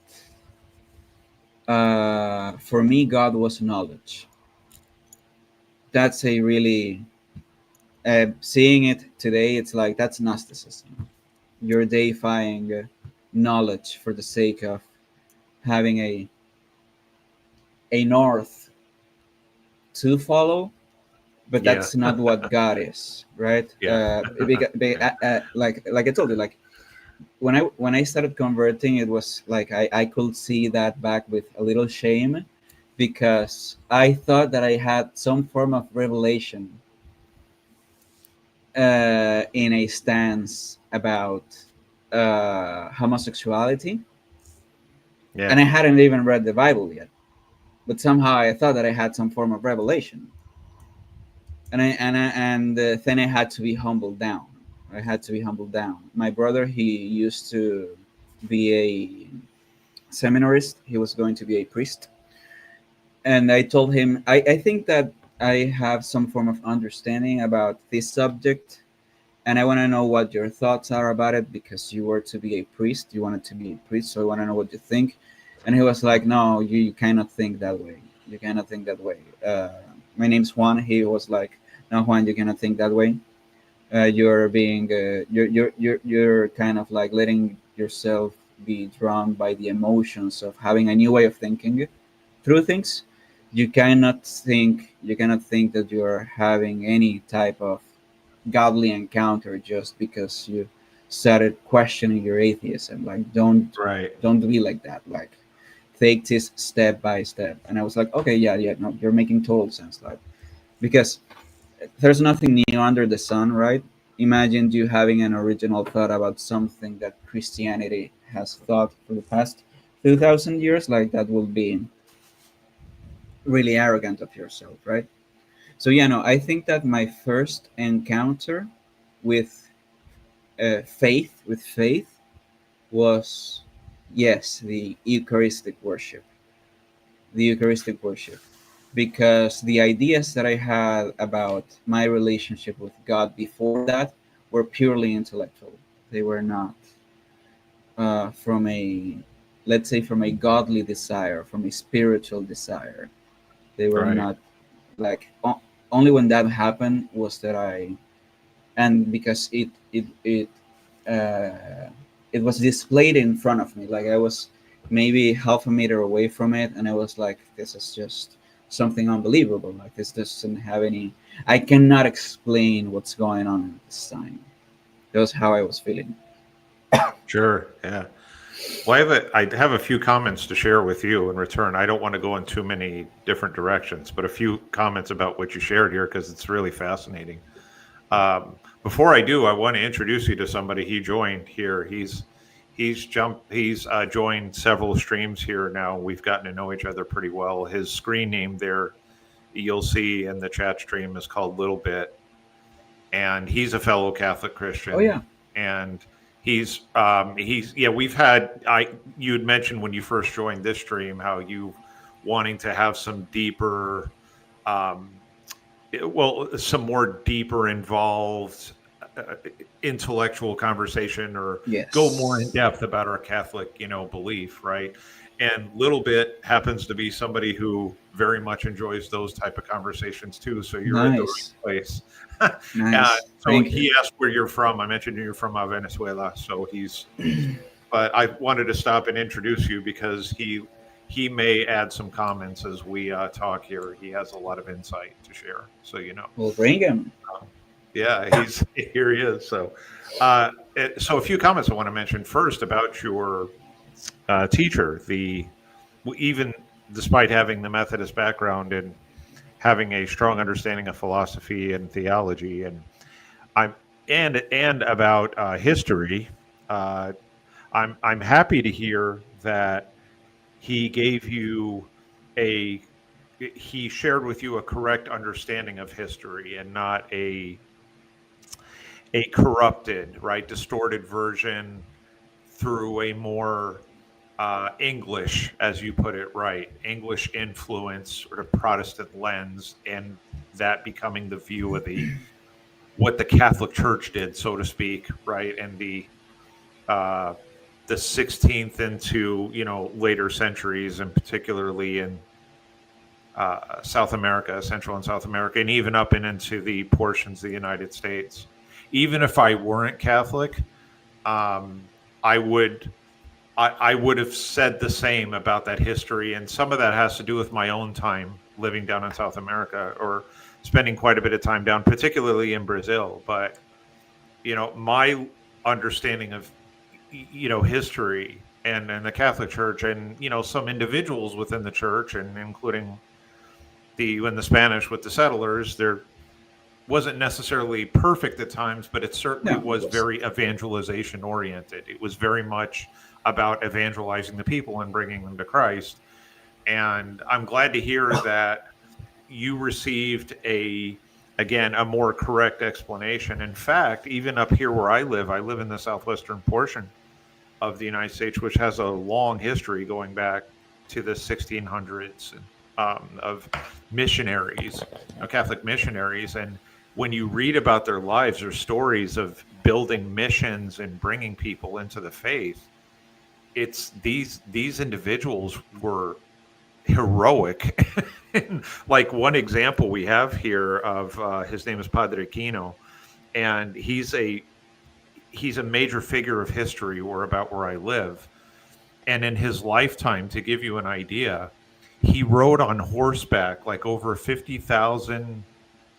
for me, God was knowledge. That's a really, seeing it today, it's like that's Gnosticism. You're deifying knowledge for the sake of having a north to follow, but Yeah. that's not what God is, right? Yeah. Like I told you, like when I started converting, it was like I could see that back with a little shame, because I thought that I had some form of revelation, in a stance about homosexuality, and Yeah. I hadn't even read the Bible yet. But somehow I thought that I had some form of revelation, and then I had to be humbled down. I had to be humbled down. My brother, he used to be a seminarist. He was going to be a priest, and I told him I think that I have some form of understanding about this subject, and I want to know what your thoughts are about it, because you were to be a priest. You wanted to be a priest, so I want to know what you think. And he was like, "No, you cannot think that way. You cannot think that way." My name's Juan. He was like, "No, Juan, you cannot think that way. You're being you're kind of like letting yourself be drawn by the emotions of having a new way of thinking through things. You cannot think that you're having any type of godly encounter just because you started questioning your atheism. Like, don't Right. don't be like that. Like, take this step by step." And I was like, "Okay, yeah, yeah, no, you're making total sense." Like, because there's nothing new under the sun, right? Imagine you having an original thought about something that Christianity has thought for the past 2,000 years. Like, that will be really arrogant of yourself, right? So yeah, no, I think that my first encounter with faith was, yes, the Eucharistic worship, because the ideas that I had about my relationship with God before that were purely intellectual. They were not from a, let's say, from a godly desire, from a spiritual desire. They were Right. not like, only when that happened was that and because uh, it was displayed in front of me. Like, I was maybe half a meter away from it, and I was like, "This is just something unbelievable. Like, this doesn't have any. I cannot explain what's going on at this time." That was how I was feeling. Sure. Yeah. Well, I have a few comments to share with you in return. I don't want to go in too many different directions, but a few comments about what you shared here because it's really fascinating. Before I do, I want to introduce you to somebody. He joined here. He's joined several streams here now. We've gotten to know each other pretty well. His screen name there you'll see in the chat stream is called Little Bit, and he's a fellow Catholic Oh Christian. yeah, And he's yeah. We've had you had mentioned when you first joined this stream how you wanting to have some deeper um, some more deeper involved uh, intellectual conversation or go more in yes, depth about our Catholic, belief, right? And Little Bit happens to be somebody who very much enjoys those type of conversations too. So you're in the nice, right place. nice. So Thank you. he asked where you're from. I mentioned you're from Venezuela. So but I wanted to stop and introduce you because he may add some comments as we talk here. He has a lot of insight to share, so you know. We'll bring him. Yeah, he's here. He is. So a few comments I want to mention first about your teacher. Even despite having the Methodist background and having a strong understanding of philosophy and theology, and I'm and about history, uh, I'm happy to hear that he gave you a he shared with you a correct understanding of history and not a corrupted, right, distorted version through a more English, as you put it, right, English influence, sort of Protestant lens, and that becoming the view of the what the Catholic Church did, so to speak, right, and uh, the 16th into later centuries, and particularly in South America, Central and South America, and even up and into the portions of the United States. Even if I weren't Catholic, um, I would I would have said the same about that history, and some of that has to do with my own time living down in South America or spending quite a bit of time down, particularly in Brazil. But my understanding of history and the Catholic Church, and some individuals within the church, and including when the Spanish with the settlers, there wasn't necessarily perfect at times, but it certainly No, was it was. very evangelization oriented. It was very much about evangelizing the people and bringing them to Christ. And I'm glad to hear that you received again, a more correct explanation. In fact, even up here where I live in the southwestern portion of the United States, which has a long history going back to the 1600s of missionaries, Catholic missionaries. And when you read about their lives or stories of building missions and bringing people into the faith, it's these individuals were heroic. Like one example we have here of his name is Padre Quino, and he's a major figure of history or about where I live. And in his lifetime, to give you an idea, he rode on horseback like over 50,000.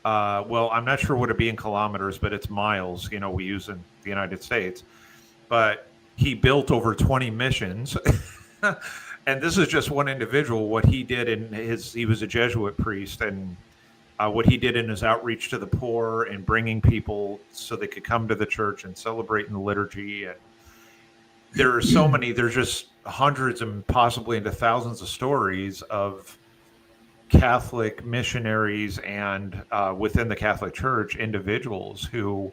Well, I'm not sure what it'd be in kilometers, but it's miles. We use in the United States. But he built over 20 missions. And this is just one individual. What he did he was a Jesuit priest, and what he did in his outreach to the poor and bringing people so they could come to the church and celebrate in the liturgy. And there are so many, there's just hundreds and possibly into thousands of stories of Catholic missionaries and within the Catholic Church, individuals who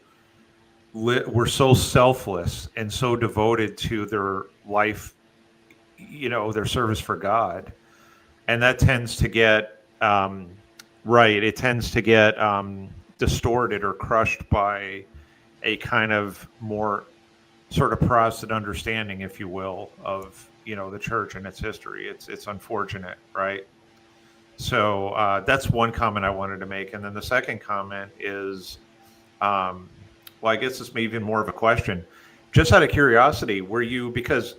were so selfless and so devoted to their life, their service for God. And that tends to get, it tends to get distorted or crushed by a kind of more sort of Protestant understanding, if you will, of, the church and its history. It's unfortunate, right? So that's one comment I wanted to make. And then the second comment is, well, I guess it's maybe even more of a question. Just out of curiosity, because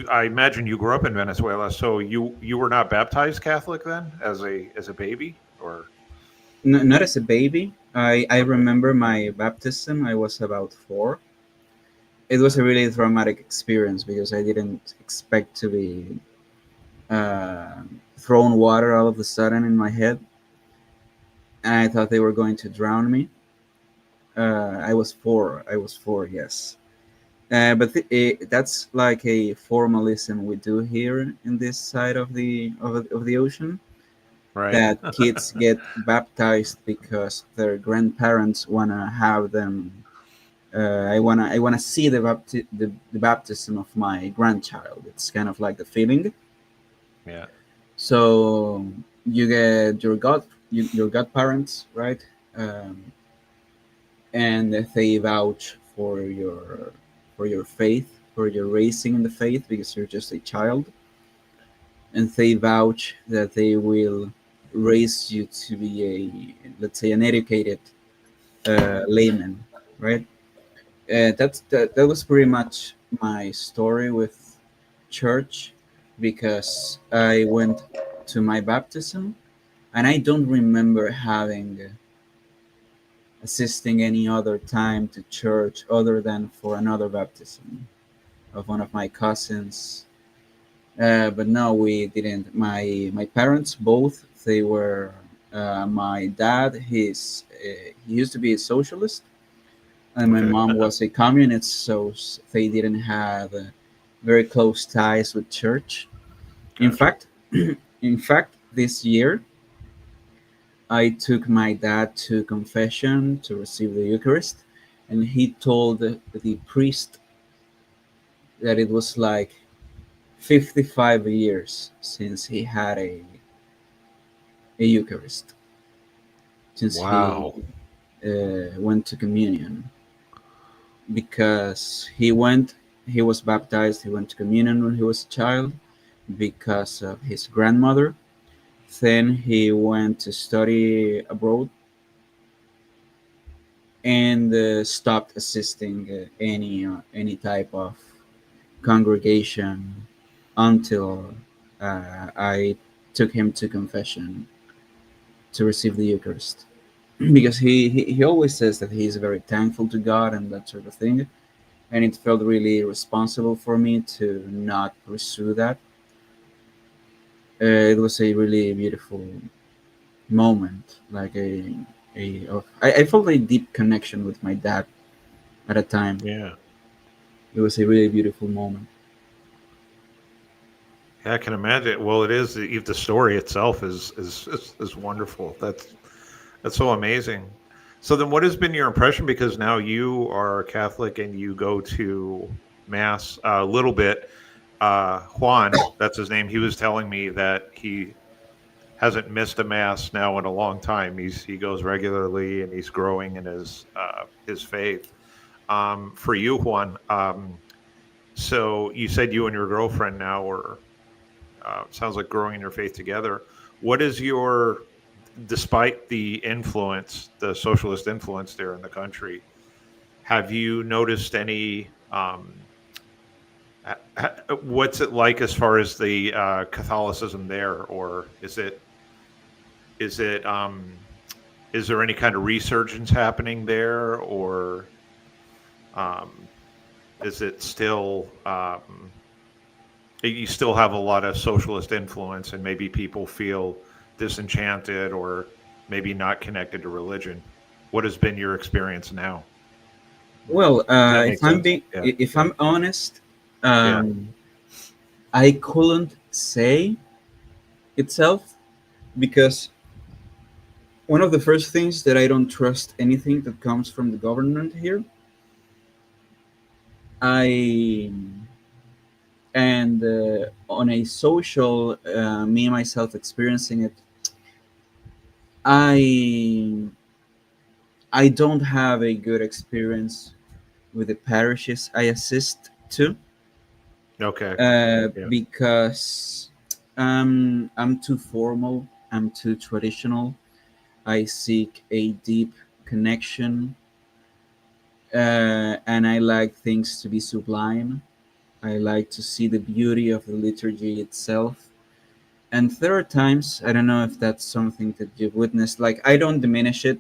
I imagine you grew up in Venezuela, so you were not baptized Catholic then as a baby, or? Not as a baby. I remember my baptism. I was about 4. It was a really traumatic experience because I didn't expect to be thrown water all of a sudden in my head, and I thought they were going to drown me. I was 4. Yes. That's like a formalism we do here in this side of the ocean. Right. That kids get baptized because their grandparents wanna have them. I wanna see the baptism of my grandchild. It's kind of like the feeling. Yeah. So you get your godparents, right? And they vouch for your faith, for your raising in the faith, because you're just a child, and they vouch that they will raise you to be let's say, an educated layman, right? That was pretty much my story with church. because I went to my baptism, and I don't remember having assisting any other time to church other than for another baptism of one of my cousins. But no, we didn't. My parents both, they were. My dad, he used to be a socialist, and my Okay. mom was a communist, so they didn't have very close ties with church. In Gotcha. fact, in fact, this year I took my dad to confession to receive the Eucharist, and he told the priest that it was like 55 years since he had a Eucharist, since he Wow. went to communion. Because he was baptized, he went to communion when he was a child because of his grandmother. Then he went to study abroad and stopped assisting any type of congregation until I took him to confession to receive the Eucharist. Because he always says that he is very thankful to God and that sort of thing. And it felt really responsible for me to not pursue that. It was a really beautiful moment, like I felt a deep connection with my dad at a time. Yeah. It was a really beautiful moment. Yeah, I can imagine. Well, it is the story itself is wonderful. That's so amazing. So then, what has been your impression? Because now you are Catholic and you go to mass a little bit. Juan, that's his name. He was telling me that he hasn't missed a mass now in a long time. He goes regularly and he's growing in his faith. For you, Juan, so you said you and your girlfriend now are sounds like growing in your faith together. What is your, despite the influence, the socialist influence there in the country, have you noticed any? What's it like as far as the Catholicism there, or is it is there any kind of resurgence happening there, or um, is it still you still have a lot of socialist influence and maybe people feel disenchanted or maybe not connected to religion? What has been your experience now? Well, Does that make sense? Yeah. if Yeah. I'm honest, Yeah. I couldn't say itself because one of the first things that I don't trust anything that comes from the government here. I and On a social, me myself experiencing it, I I don't have a good experience with the parishes I assist to Okay. Yeah. because I'm too formal, I'm too traditional. I seek a deep connection, and I like things to be sublime. I like to see the beauty of the liturgy itself. And there are times, I don't know if that's something that you've witnessed, like I don't diminish it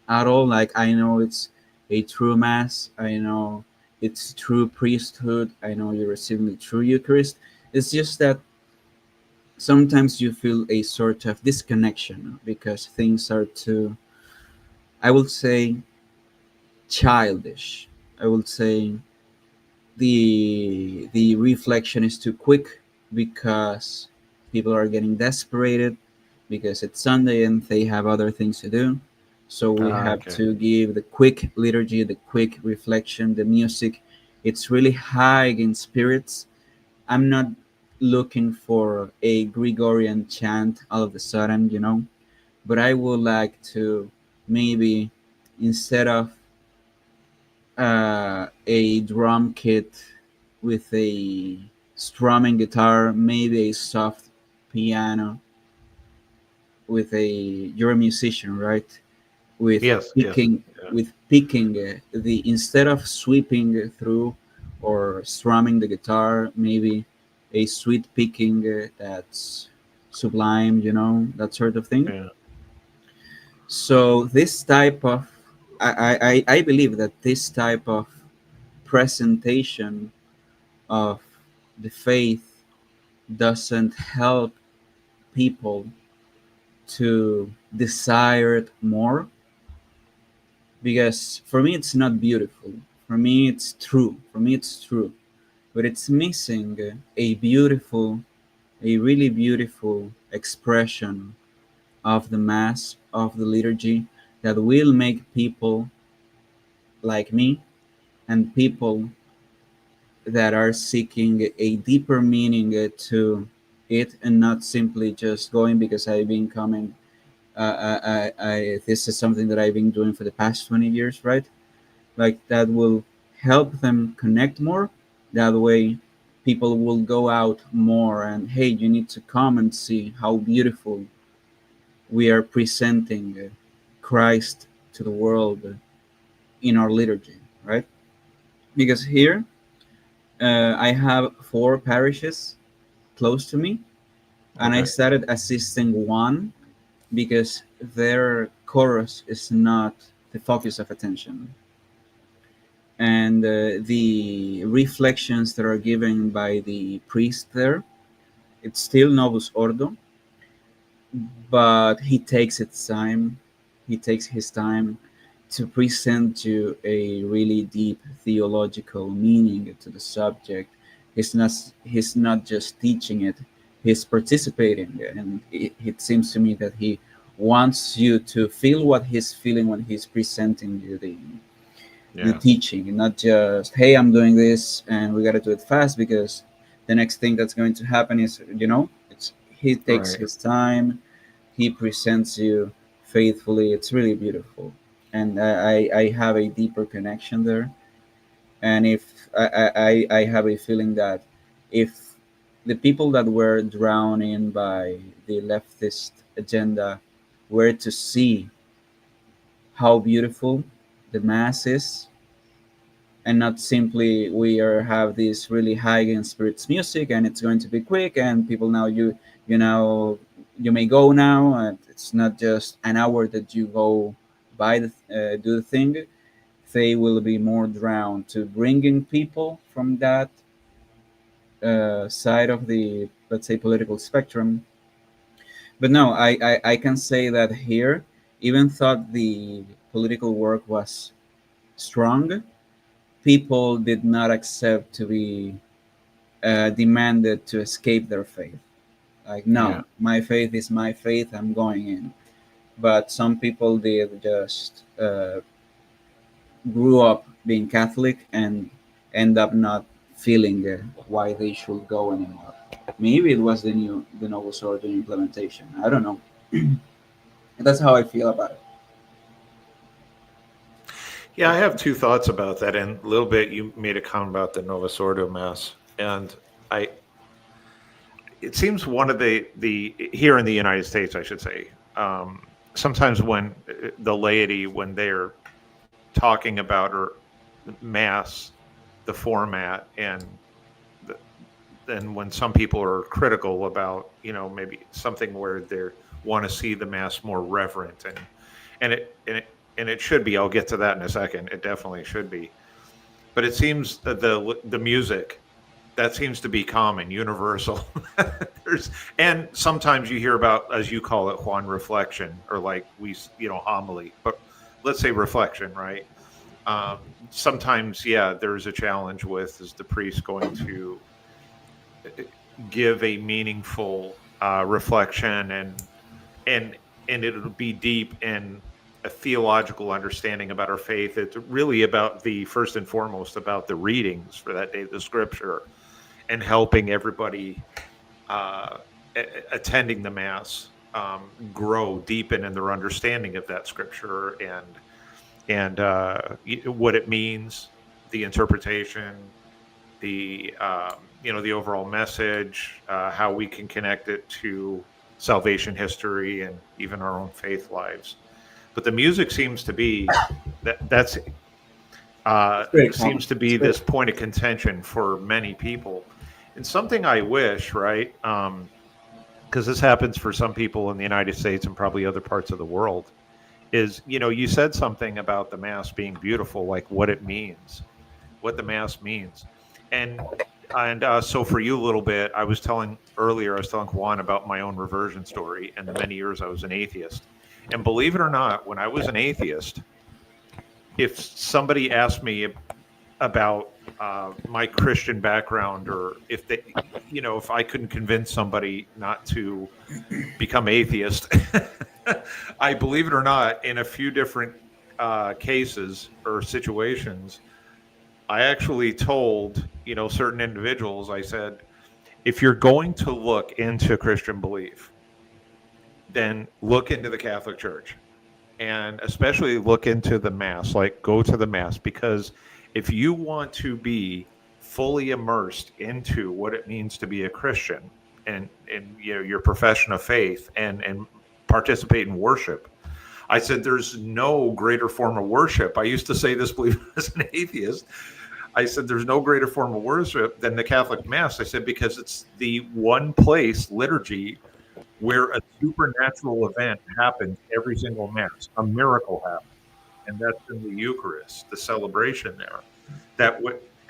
at all. Like I know it's a true mass, I know it's true priesthood, I know you're receiving the true Eucharist. It's just that sometimes you feel a sort of disconnection because things are too, I would say, childish. I would say the reflection is too quick because people are getting desperate because it's Sunday and they have other things to do. So we have Okay. to give the quick liturgy, the quick reflection, the music. It's really high in spirits. I'm not looking for a Gregorian chant all of a sudden, but I would like to maybe, instead of a drum kit with a strumming guitar, maybe a soft piano with a, you're a musician, right? With Yes. Yes. picking Yeah. with picking the, instead of sweeping through or strumming the guitar, maybe a sweet picking that's sublime, that sort of thing. Yeah. So this type of, I believe that this type of presentation of the faith doesn't help people to desire it more, because for me it's not beautiful. For me it's true. For me it's true. But it's missing a really beautiful expression of the Mass, of the liturgy, that will make people like me and people that are seeking a deeper meaning to it, and not simply just going because I've been coming. This is something that I've been doing for the past 20 years, right? Like that will help them connect more. That way, people will go out more and, hey, you need to come and see how beautiful we are presenting Christ to the world in our liturgy, right? Because here I have four parishes close to me, and I Okay. started assisting one because their chorus is not the focus of attention. And the reflections that are given by the priest there, it's still Novus Ordo, but he takes its time. He takes his time to present you a really deep theological meaning to the subject. He's not just teaching it; he's participating, and it seems to me that he wants you to feel what he's feeling when he's presenting you the Yeah. teaching, and not just, hey, I'm doing this and we got to do it fast, because the next thing that's going to happen is, it's he takes Right. his time, he presents you faithfully. It's really beautiful, and I have a deeper connection there. And if I have a feeling that if the people that were drowned in by the leftist agenda were to see how beautiful the mass is, and not simply we are have this really high end spirits music and it's going to be quick and people now you know you may go now, and it's not just an hour that you go by the do the thing. They will be more drawn to bringing people from that side of the, let's say, political spectrum. But no, I can say that here, even thought the political work was strong, people did not accept to be demanded to escape their faith. Like, Yeah. no, my faith is my faith, I'm going in. But some people did just grew up being Catholic and end up not feeling why they should go anymore. Maybe it was the Novus Ordo implementation. I don't know. That's how I feel about it. Yeah, I have two thoughts about that. And a little bit, you made a comment about the Novus Ordo Mass, and I. It seems one of the here in the United States, I should say, sometimes when the laity, when they're talking about or mass, the format, and the, then when some people are critical about, maybe something where they want to see the mass more reverent, and it should be. I'll get to that in a second. It definitely should be, but it seems that the music, that seems to be common, universal. There's, and sometimes you hear about, as you call it, Juan, reflection, or like homily, but let's say reflection, right? Sometimes, yeah, there's a challenge with, is the priest going to give a meaningful reflection, and it'll be deep in a theological understanding about our faith. It's really about the first and foremost about the readings for that day, the scripture, and helping everybody uh, attending the mass grow, deepen in their understanding of that scripture, and what it means, the interpretation, the overall message, how we can connect it to salvation history and even our own faith lives. But the music seems to be that's It's very common. seems to be It's very, this point of contention for many people. And something I wish, right? Because this happens for some people in the United States and probably other parts of the world, is, you said something about the mass being beautiful, like what it means, what the mass means. And so for you a little bit, I was telling Juan about my own reversion story and the many years I was an atheist. And believe it or not, when I was an atheist, if somebody asked me about my Christian background, or if I couldn't convince somebody not to become atheist, I believe it or not, in a few different cases or situations, I actually told certain individuals. I said, if you're going to look into Christian belief, then look into the Catholic Church, and especially look into the Mass. Like, go to the Mass, because if you want to be fully immersed into what it means to be a Christian, and your profession of faith, and participate in worship, I said there's no greater form of worship. I used to say this, believe as an atheist. I said there's no greater form of worship than the Catholic Mass. I said because it's the one place liturgy where a supernatural event happens every single Mass. A miracle happens, and that's in the Eucharist, the celebration there.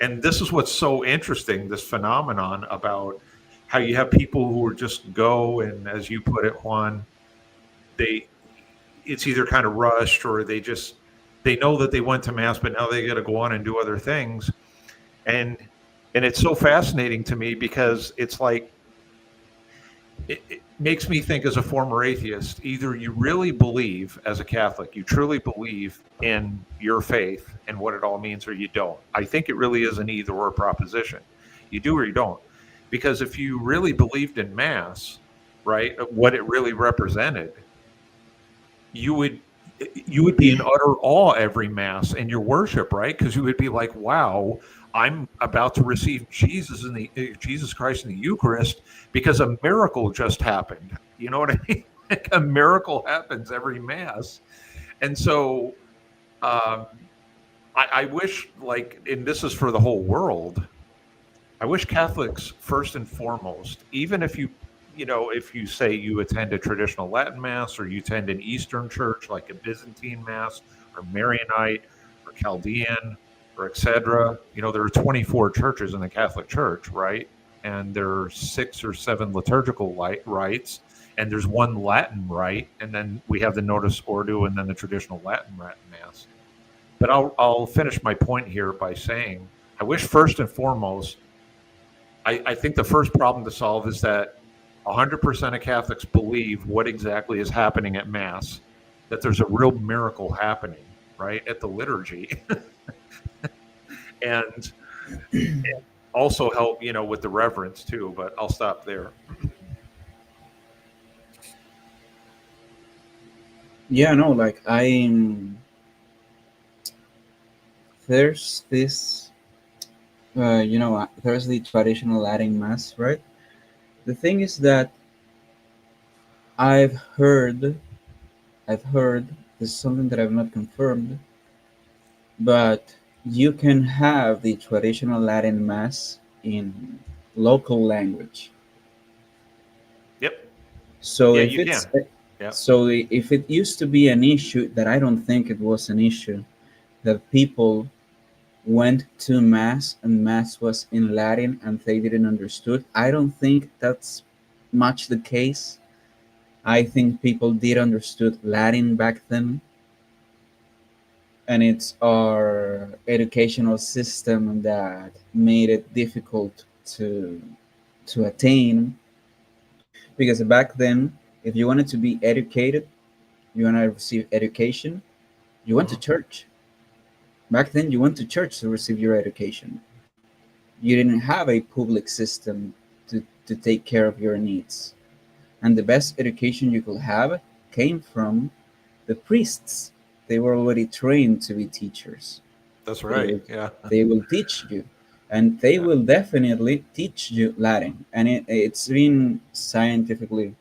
And this is what's so interesting, this phenomenon about how you have people who are just go, and as you put it, Juan, they it's either kind of rushed, or they know that they went to Mass, but now they got to go on and do other things. And and it's so fascinating to me, because it's like, it makes me think, as a former atheist, either you really believe, as a Catholic, you truly believe in your faith and what it all means, or you don't. I think it really is an either or proposition. You do or you don't. Because if you really believed in Mass, right, what it really represented, you would you would be in utter awe every Mass in your worship, right? Because you would be like, wow, I'm about to receive Jesus Christ in the Eucharist, because a miracle just happened. You know what I mean? Like, a miracle happens every Mass. And so, um, I wish, like, and this is for the whole world, I wish Catholics, first and foremost, even if you say you attend a traditional Latin Mass, or you attend an Eastern church like a Byzantine Mass, or Marianite, or Chaldean, or etc. There are 24 churches in the Catholic Church, right? And there are 6 or 7 liturgical rites, and there's one Latin rite, and then we have the Nodus Ordo, and then the traditional Latin Mass. But I'll finish my point here by saying, I wish, first and foremost, I think the first problem to solve is that 100% of Catholics believe what exactly is happening at Mass, that there's a real miracle happening, right, at the liturgy. and, and also help, with the reverence too, but I'll stop there. Yeah, no, like there's this, there's the traditional Latin Mass, right? The thing is that I've heard, I've heard, this is something that I've not confirmed, but you can have the traditional Latin Mass in local language. Yep. So Yeah, if you it's can. Yeah. so if it used to be an issue, that I don't think it was an issue, that people went to Mass and Mass was in Latin and they didn't understood. I don't think that's much the case. I think people did understood Latin back then, and it's our educational system that made it difficult to attain. Because back then, if you wanted to be educated, you want to receive education, you went to Mhm. church. Back then, you went to church to receive your education. You didn't have a public system to take care of your needs. And the best education you could have came from the priests. They were already trained to be teachers. That's They right. will, Yeah. they will teach you, and they Yeah. will definitely teach you Latin. And it's been scientifically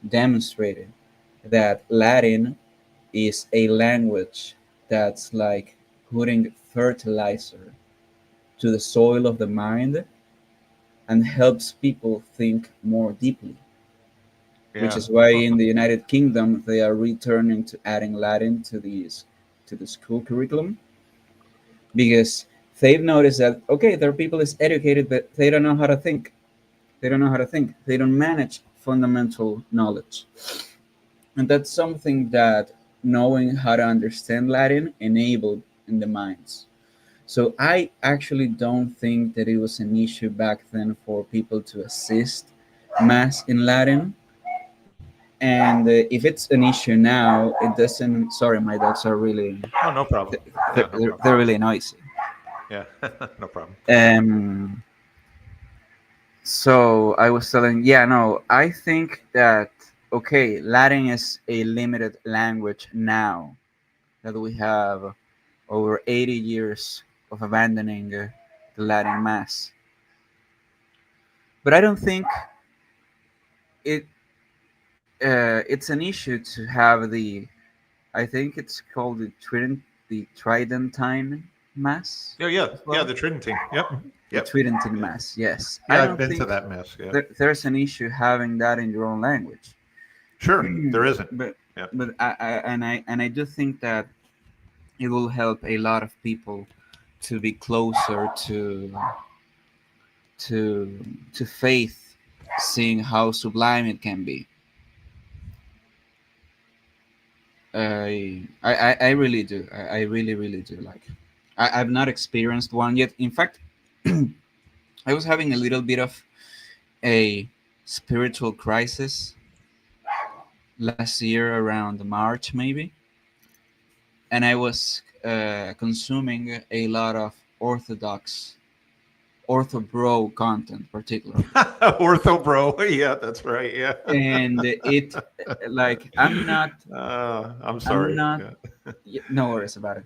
demonstrated that Latin is a language that's like putting fertilizer to the soil of the mind, and helps people think more deeply, which Yeah. is why in the United Kingdom they are returning to adding Latin to the school curriculum, because they've noticed that okay, their people is educated, but they don't know how to think. They don't know how to think. They don't manage fundamental knowledge, and that's something that knowing how to understand Latin enabled in the minds. So I actually don't think that it was an issue back then for people to assist mass in Latin. And if it's an issue now, it doesn't. Sorry, my dogs are really Oh, no problem. Yeah, no problem. they're really noisy. Yeah, no problem. Um. So I was telling, yeah, no, I think that okay, Latin is a limited language now that we have over 80 years of abandoning the Latin mass. But I don't think it it's an issue to have the, I think it's called the Tridentine Mass Yeah, yeah, as yeah. well. The Tridentine. Yep, The yep. Tridentine Yeah, Mass, yes. I yeah. I've don't been to think that mess. Yeah, there's an issue having that in your own language. sure. There isn't. but Yep. I do think that it will help a lot of people to be closer to faith, seeing how sublime it can be. I really do. I really do like. I've not experienced one yet. In fact, I was having a little bit of a spiritual crisis last year around March, maybe, and I was consuming a lot of ortho bro content, particularly, Ortho bro. Yeah, that's right. Yeah. and it like I'm I'm sorry. not. Yeah. No worries about it.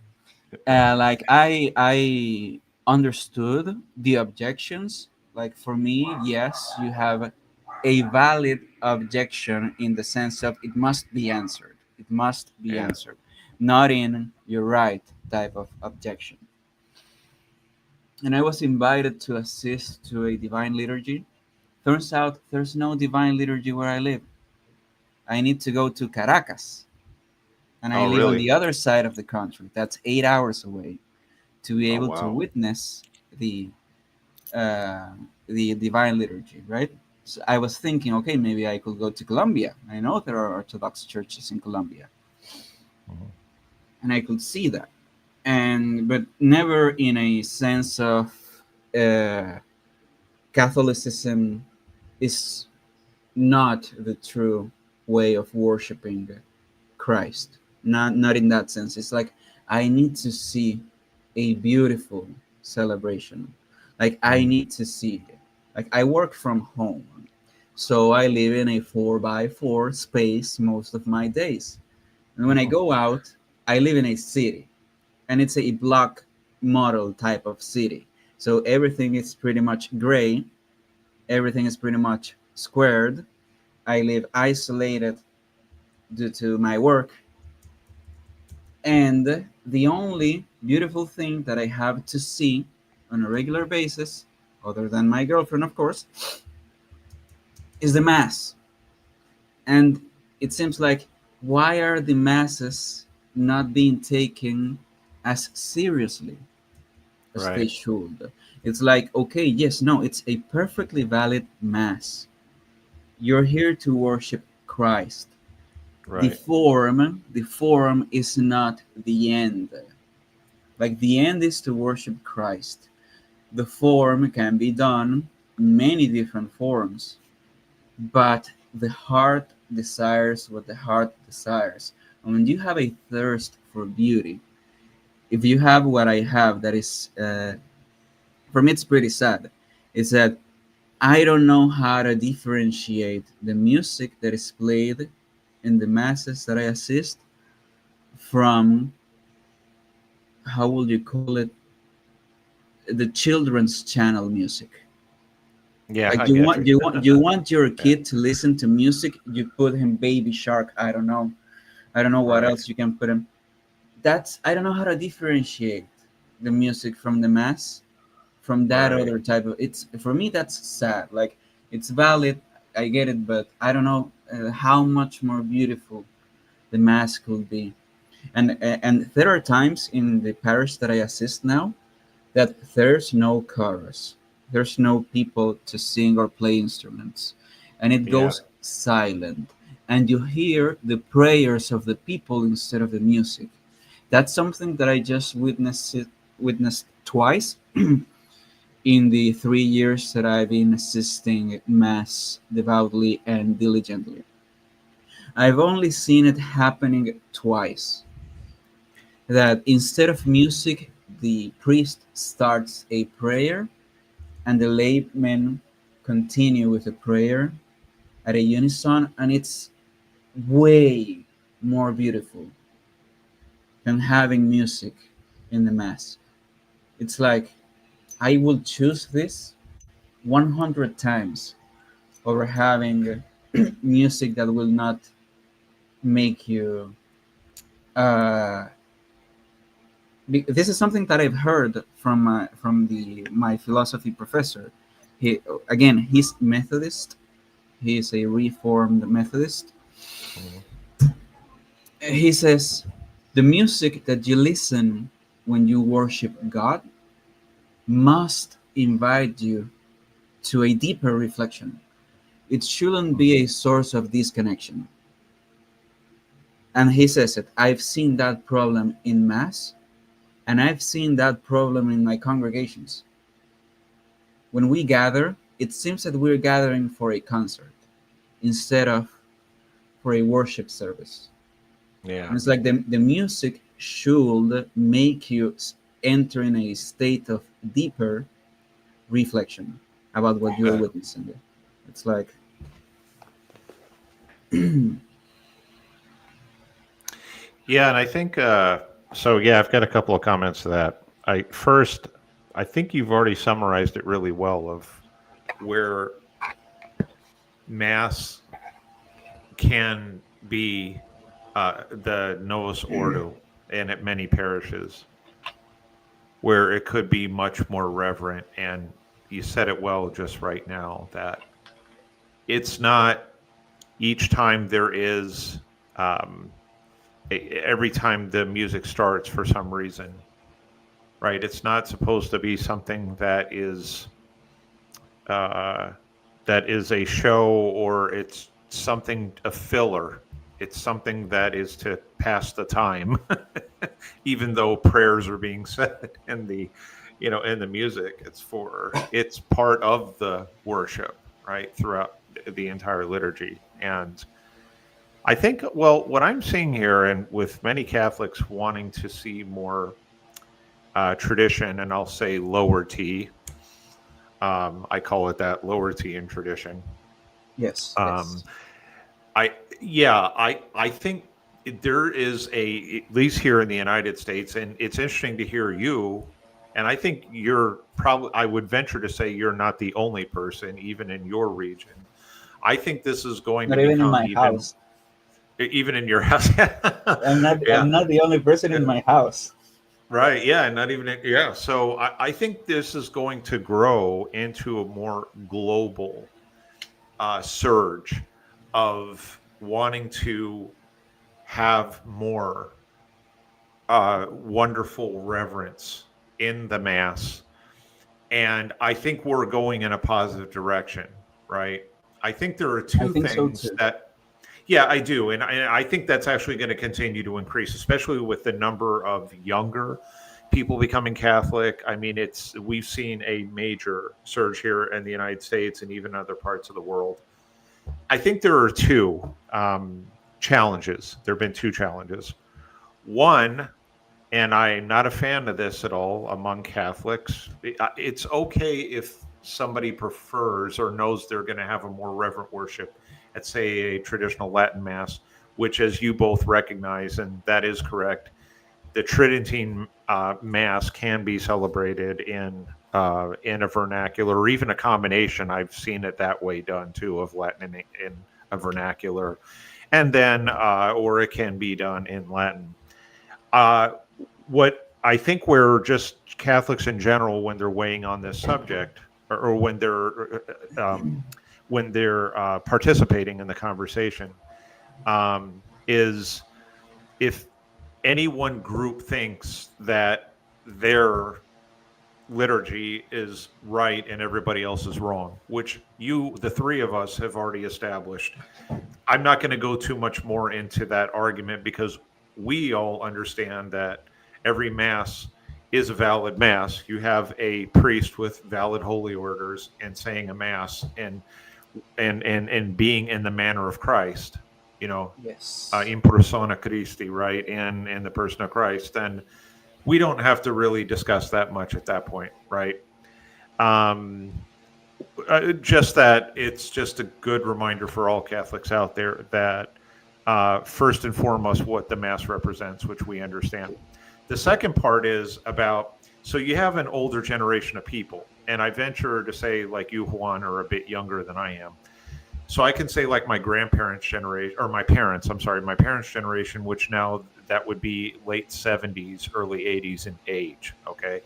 Like I understood the objections. Like for me, yes, you have a valid objection in the sense of it must be answered. It must be Yeah. answered, not in you're right type of objection. And I was invited to assist to a divine liturgy. Turns out there's no divine liturgy where I live. I need to go to Caracas, and I Oh, live on really? the other side of the country. That's 8 hours away to be Oh, able to wow. witness the uh, the divine liturgy, right? So I was thinking, okay, maybe I could go to Colombia. I know there are Orthodox churches in Colombia, Mhm. and I could see that, and but never in a sense of uh, Catholicism is not the true way of worshiping Christ. Not in that sense. It's like I need to see a beautiful celebration. Like I Mhm. need to see it. Like I work from home. So I live in a 4x4 space most of my days. And when I Mhm. go out, I live in a city. And it's a block model type of city. So everything is pretty much gray. Everything is pretty much squared. I live isolated due to my work. And the only beautiful thing that I have to see on a regular basis, other than my girlfriend, of course, is the mass. And it seems like, why are the masses not being taken as seriously as they Right. should? It's like, okay, yes, no, it's a perfectly valid mass. You're here to worship Christ. Right. The form is not the end. Like the end is to worship Christ. The form can be done in many different forms, but the heart desires what the heart desires. And when you have a thirst for beauty, if you have what I have, that is, for me, it's pretty sad. Is that I don't know how to differentiate the music that is played in the masses that I assist from, how would you call it, the children's channel music. Yeah, Like I get you. you want your Yeah. kid to listen to music, you put him Baby Shark. I don't know what Right. else you can put him. That's I don't know how to differentiate the music from the mass from that Right. other type of. It's for me that's sad. Like it's valid, I get it, but I don't know how much more beautiful the mass could be. And there are times in the parish that I assist now that there's no chorus, there's no people to sing or play instruments, and it Yeah. goes silent, and you hear the prayers of the people instead of the music. That's something that I just witnessed twice in the 3 years that I've been assisting mass devoutly and diligently. I've only seen it happening twice, that instead of music, the priest starts a prayer and the laymen continue with the prayer at a unison, and it's way more beautiful than having music in the mass. It's like I will choose this 100 times over having music that will not make you uh, this is something that I've heard from the my philosophy professor. He again he's Methodist. He is a Reformed Methodist. Mhm. He says the music that you listen when you worship God must invite you to a deeper reflection. It shouldn't be a source of disconnection. And he says it. I've seen that problem in mass, and I've seen that problem in my congregations. When we gather, it seems that we're gathering for a concert instead of for a worship service. Yeah. And it's like the music should make you enter in a state of deeper reflection about what you're Uh, witnessing. It's like, yeah, and I think so. Yeah, I've got a couple of comments to that. I think you've already summarized it really well of where mass can be the Novus Ordo and at many parishes where it could be much more reverent. And you said it well just right now that it's not each time there is, um, every time the music starts for some reason, right? It's not supposed to be something uh, that is a show or it's something a filler. It's something that is to pass the time, even though prayers are being said in the, in the music. It's part of the worship, right, throughout the entire liturgy. And I think, well, what I'm seeing here, and with many Catholics wanting to see more tradition, and I'll say lower T, I call it that, lower T in tradition. yes, Um, yes. I yeah, I think there is at least here in the United States, and it's interesting to hear you. And I think you're probably, I would venture to say you're not the only person, even in your region. I think this is going to Not even in become my house. even in your house. I'm not. Yeah, I'm not the only person in my house. right. Yeah, not even yeah. So I think this is going to grow into a more global surge of wanting to have more wonderful reverence in the mass. And I think we're going in a positive direction, right? I think there are I two think so things too. that, yeah, I do. And I think that's actually going to continue to increase, especially with the number of younger people becoming Catholic. I mean, we've seen a major surge here in the United States and even other parts of the world. I think there are two challenges. There have been two challenges. One, and I'm not a fan of this at all among Catholics. It's okay if somebody prefers or knows they're going to have a more reverent worship at, say, a traditional Latin Mass, which, as you both recognize, and that is correct, the Tridentine Mass can be celebrated in a vernacular or even a combination. I've seen it that way done too, of Latin and a vernacular, and then or it can be done in Latin. Uh, what I think where just Catholics in general, when they're weighing on this subject, or when they're participating in the conversation, is if any one group thinks that their liturgy is right and everybody else is wrong, which the three of us, have already established. I'm not going to go too much more into that argument because we all understand that every mass is a valid mass. You have a priest with valid holy orders and saying a mass and being in the manner of Christ, Yes. in persona Christi, right, and in the person of Christ, then we don't have to really discuss that much at that point, right? Um, just that it's just a good reminder for all Catholics out there that first and foremost what the Mass represents, which we understand. The second part is about, so you have an older generation of people, and I venture to say, like you, Juan, are a bit younger than I am. So I can say like my grandparents' generation, or my parents' generation, which now that would be late 70s, early 80s in age, okay?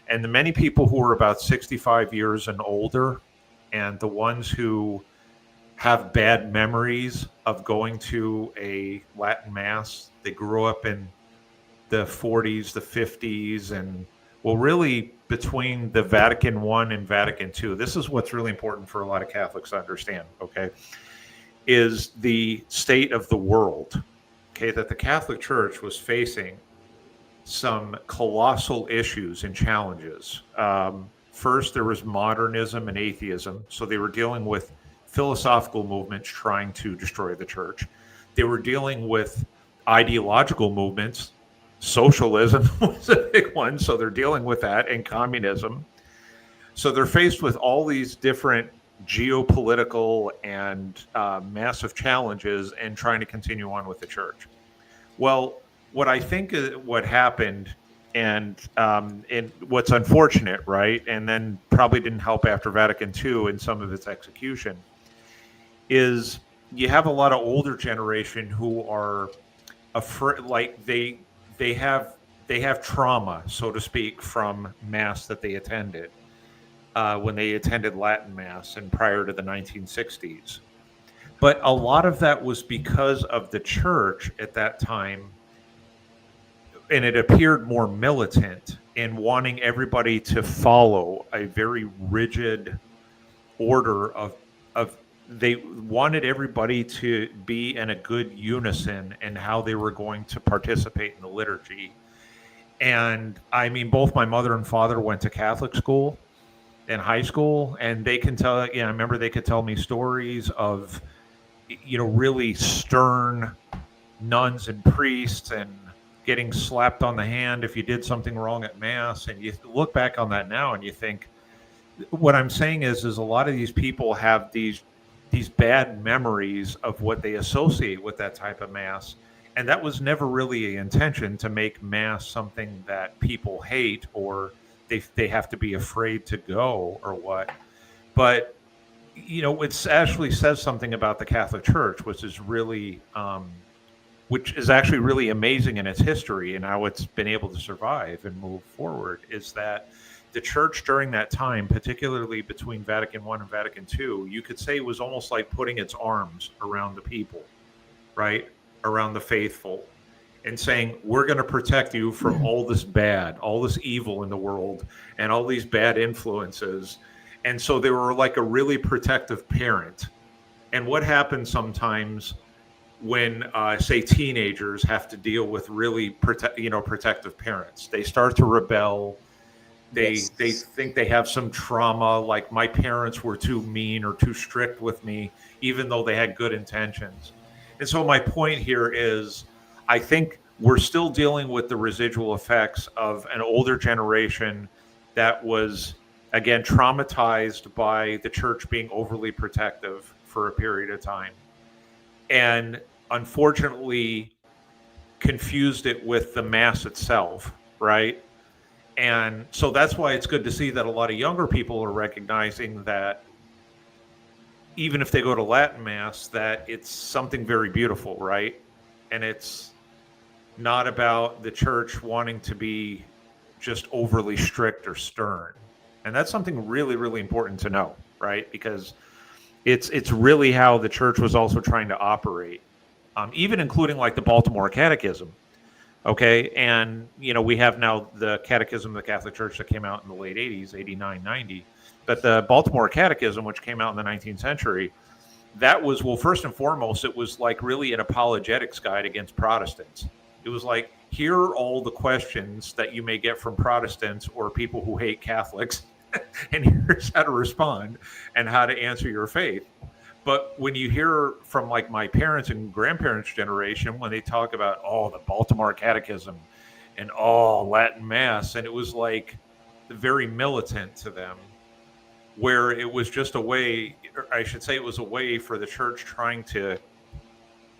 And the many people who are about 65 years and older, and the ones who have bad memories of going to a Latin Mass, they grew up in the 40s, the 50s, and well, really between the Vatican I and Vatican II, this is what's really important for a lot of Catholics to understand, okay, is the state of the world, okay, that the Catholic Church was facing some colossal issues and challenges. First, there was modernism and atheism, so they were dealing with philosophical movements trying to destroy the church. They were dealing with ideological movements. Socialism was a big one, so they're dealing with that, and communism. So they're faced with all these different geopolitical and massive challenges and trying to continue on with the church. Well, what I think what happened, and what's unfortunate, right, and then probably didn't help after Vatican II in some of its execution, is you have a lot of older generation who are afraid, like they have trauma, so to speak, from Mass that they attended when they attended Latin Mass and prior to the 1960s. But a lot of that was because of the church at that time, and it appeared more militant in wanting everybody to follow a very rigid order of they wanted everybody to be in a good unison in how they were going to participate in the liturgy. And I mean, both my mother and father went to Catholic school in high school, and they can tell, I remember they could tell me stories of, really stern nuns and priests and getting slapped on the hand if you did something wrong at Mass. And you look back on that now and you think, what I'm saying is a lot of these people have these bad memories of what they associate with that type of Mass. And that was never really an intention to make Mass something that people hate or they have to be afraid to go or what. But, it actually says something about the Catholic Church, which is actually really amazing in its history and how it's been able to survive and move forward, is that the church during that time, particularly between Vatican I and Vatican II, you could say was almost like putting its arms around the people, right? Around the faithful, and saying, we're going to protect you from all this bad, all this evil in the world, and all these bad influences. And so they were like a really protective parent. And what happens sometimes when, say, teenagers have to deal with really protective parents? They start to rebel. They think they have some trauma, like my parents were too mean or too strict with me, even though they had good intentions. And so my point here is, I think we're still dealing with the residual effects of an older generation that was, again, traumatized by the church being overly protective for a period of time. And unfortunately confused it with the Mass itself, right? And so that's why it's good to see that a lot of younger people are recognizing that even if they go to Latin Mass, that it's something very beautiful, right? And it's not about the church wanting to be just overly strict or stern. And that's something really, really important to know, right? Because it's really how the church was also trying to operate, even including like the Baltimore Catechism. Okay, and we have now the Catechism of the Catholic Church that came out in the late '80s, '89, '90. But the Baltimore Catechism, which came out in the 19th century, that was, well, first and foremost, it was like really an apologetics guide against Protestants. It was like, here are all the questions that you may get from Protestants or people who hate Catholics, and here's how to respond and how to answer your faith. But when you hear from like my parents and grandparents' generation, when they talk about, the Baltimore Catechism and Latin Mass, and it was like very militant to them, where it was just a way, or I should say, it was a way for the church trying to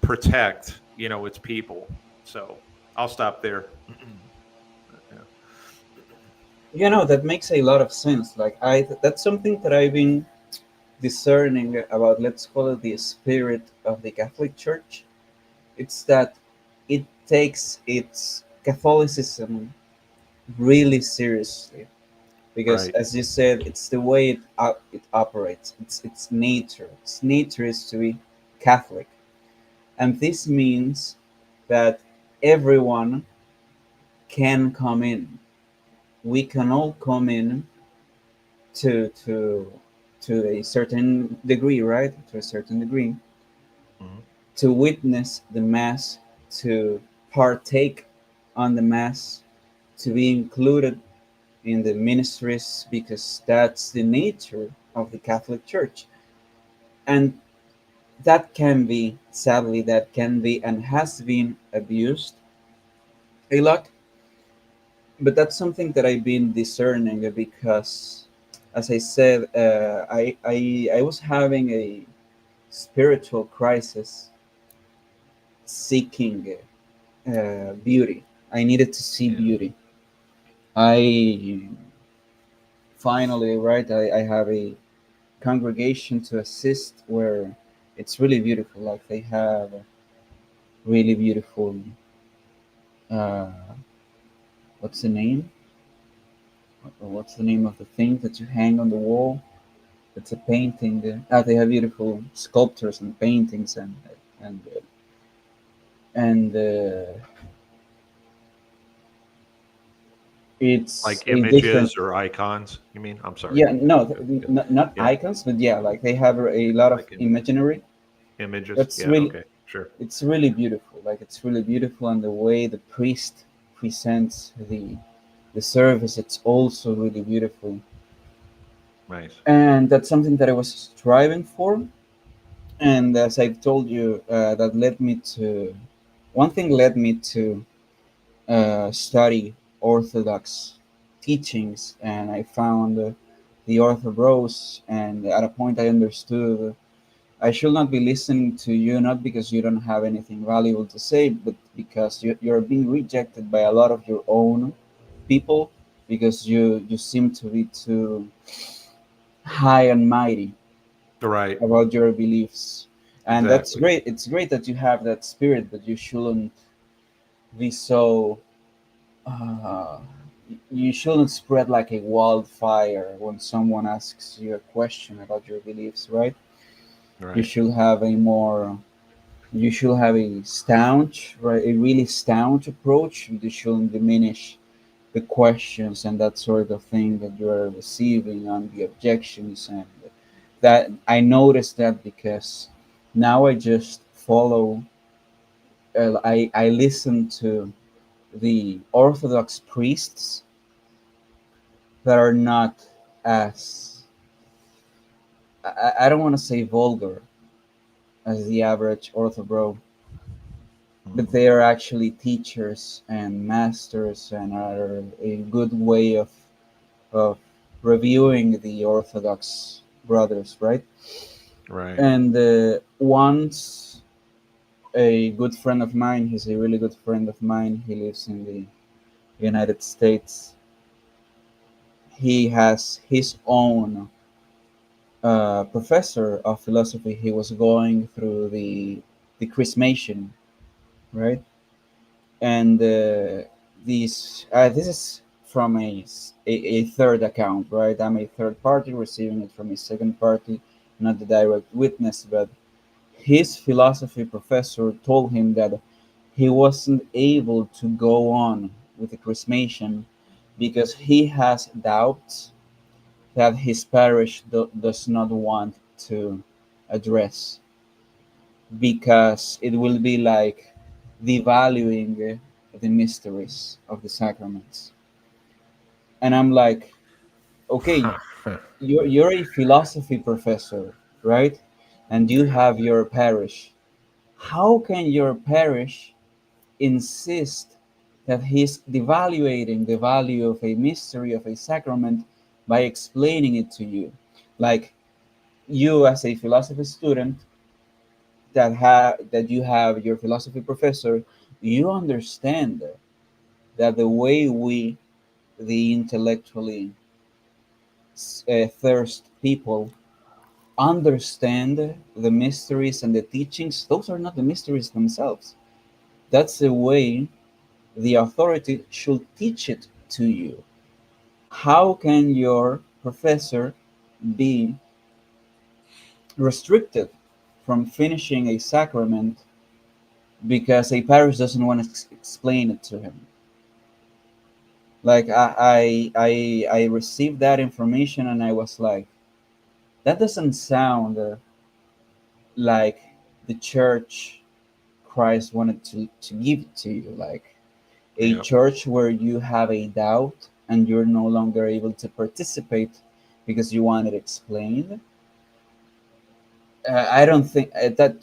protect, its people. So I'll stop there. That makes a lot of sense. Like that's something that I've been discerning about, let's call it the spirit of the Catholic Church. It's that it takes its Catholicism really seriously, because Right. as you said, it's the way it operates. Its nature. Its nature is to be Catholic, and this means that everyone can come in. We can all come in to to to a certain degree, right? To a certain degree, Mhm. to witness the mass, to partake on the mass, to be included in the ministries, because that's the nature of the Catholic Church. And that can be, sadly, that can be and has been abused a lot. But that's something that I've been discerning, because, as I said, I was having a spiritual crisis, seeking beauty. I needed to see Yeah. beauty. I finally, right, I have a congregation to assist where it's really beautiful. Like they have really beautiful, uh, what's the name? What's the name of the thing that you hang on the wall? It's a painting. They have beautiful sculptures and paintings, and and it's Like a different. images or icons, you mean? I'm sorry. Yeah, no, Yeah. not Yeah. icons, but yeah, like they have a lot of Like imaginary. images. That's Yeah. really, Okay. Sure. it's really beautiful. Like it's really beautiful, and the way the priest presents the service, it's also really beautiful. Nice. And that's something that I was striving for. And as I've told you, that led me to one thing led me to study Orthodox teachings, and I found the Orthodox. And at a point, I understood I should not be listening to you, not because you don't have anything valuable to say, but because you're being rejected by a lot of your own people, because you seem to be too high and mighty Right. about your beliefs. And that's Exactly. great. It's great that you have that spirit, but you shouldn't be so. Uh, you shouldn't spread like a wildfire when someone asks you a question about your beliefs, right? You Right. should have a more. You should have a staunch, right? A really staunch approach. You shouldn't diminish the questions and that sort of thing that you are receiving on the objections. And that I noticed that, because now I just follow. I listen to the Orthodox priests that are not as, I don't want to say vulgar as the average Ortho, but Mhm. they are actually teachers and masters, and are a good way of reviewing the Orthodox brothers, right? Right. And once a good friend of mine, he's a really good friend of mine, he lives in the United States. He has his own professor of philosophy. He was going through the chrismation, right? And this is from a third account, right? I'm a third party receiving it from a second party, not the direct witness, but his philosophy professor told him that he wasn't able to go on with the chrismation because he has doubts that his parish does not want to address, because it will be like devaluing the mysteries of the sacraments. And I'm like, okay, you're a philosophy professor, right? And you have your parish. How can your parish insist that he's devaluating the value of a mystery of a sacrament by explaining it to you? Like, you as a philosophy student that you have your philosophy professor, you understand that the way we, the intellectually thirst people, understand the mysteries and the teachings, those are not the mysteries themselves. That's the way the authority should teach it to you. How can your professor be restricted from finishing a sacrament because a parish doesn't want to explain it to him? Like, I received that information and I was like, that doesn't sound like the church Christ wanted to give it to you. Like a Yeah. church where you have a doubt and you're no longer able to participate because you want it explained. I don't think that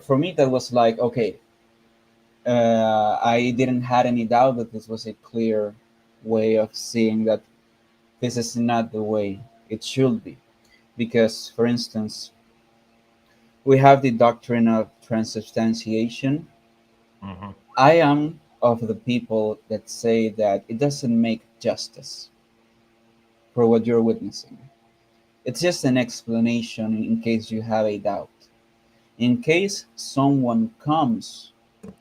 for me that was like, okay, I didn't had any doubt that this was a clear way of seeing that this is not the way it should be. Because, for instance, we have the doctrine of transubstantiation. Hmm. I am of the people that say that it doesn't make justice for what you're witnessing. It's just an explanation in case you have a doubt. In case someone comes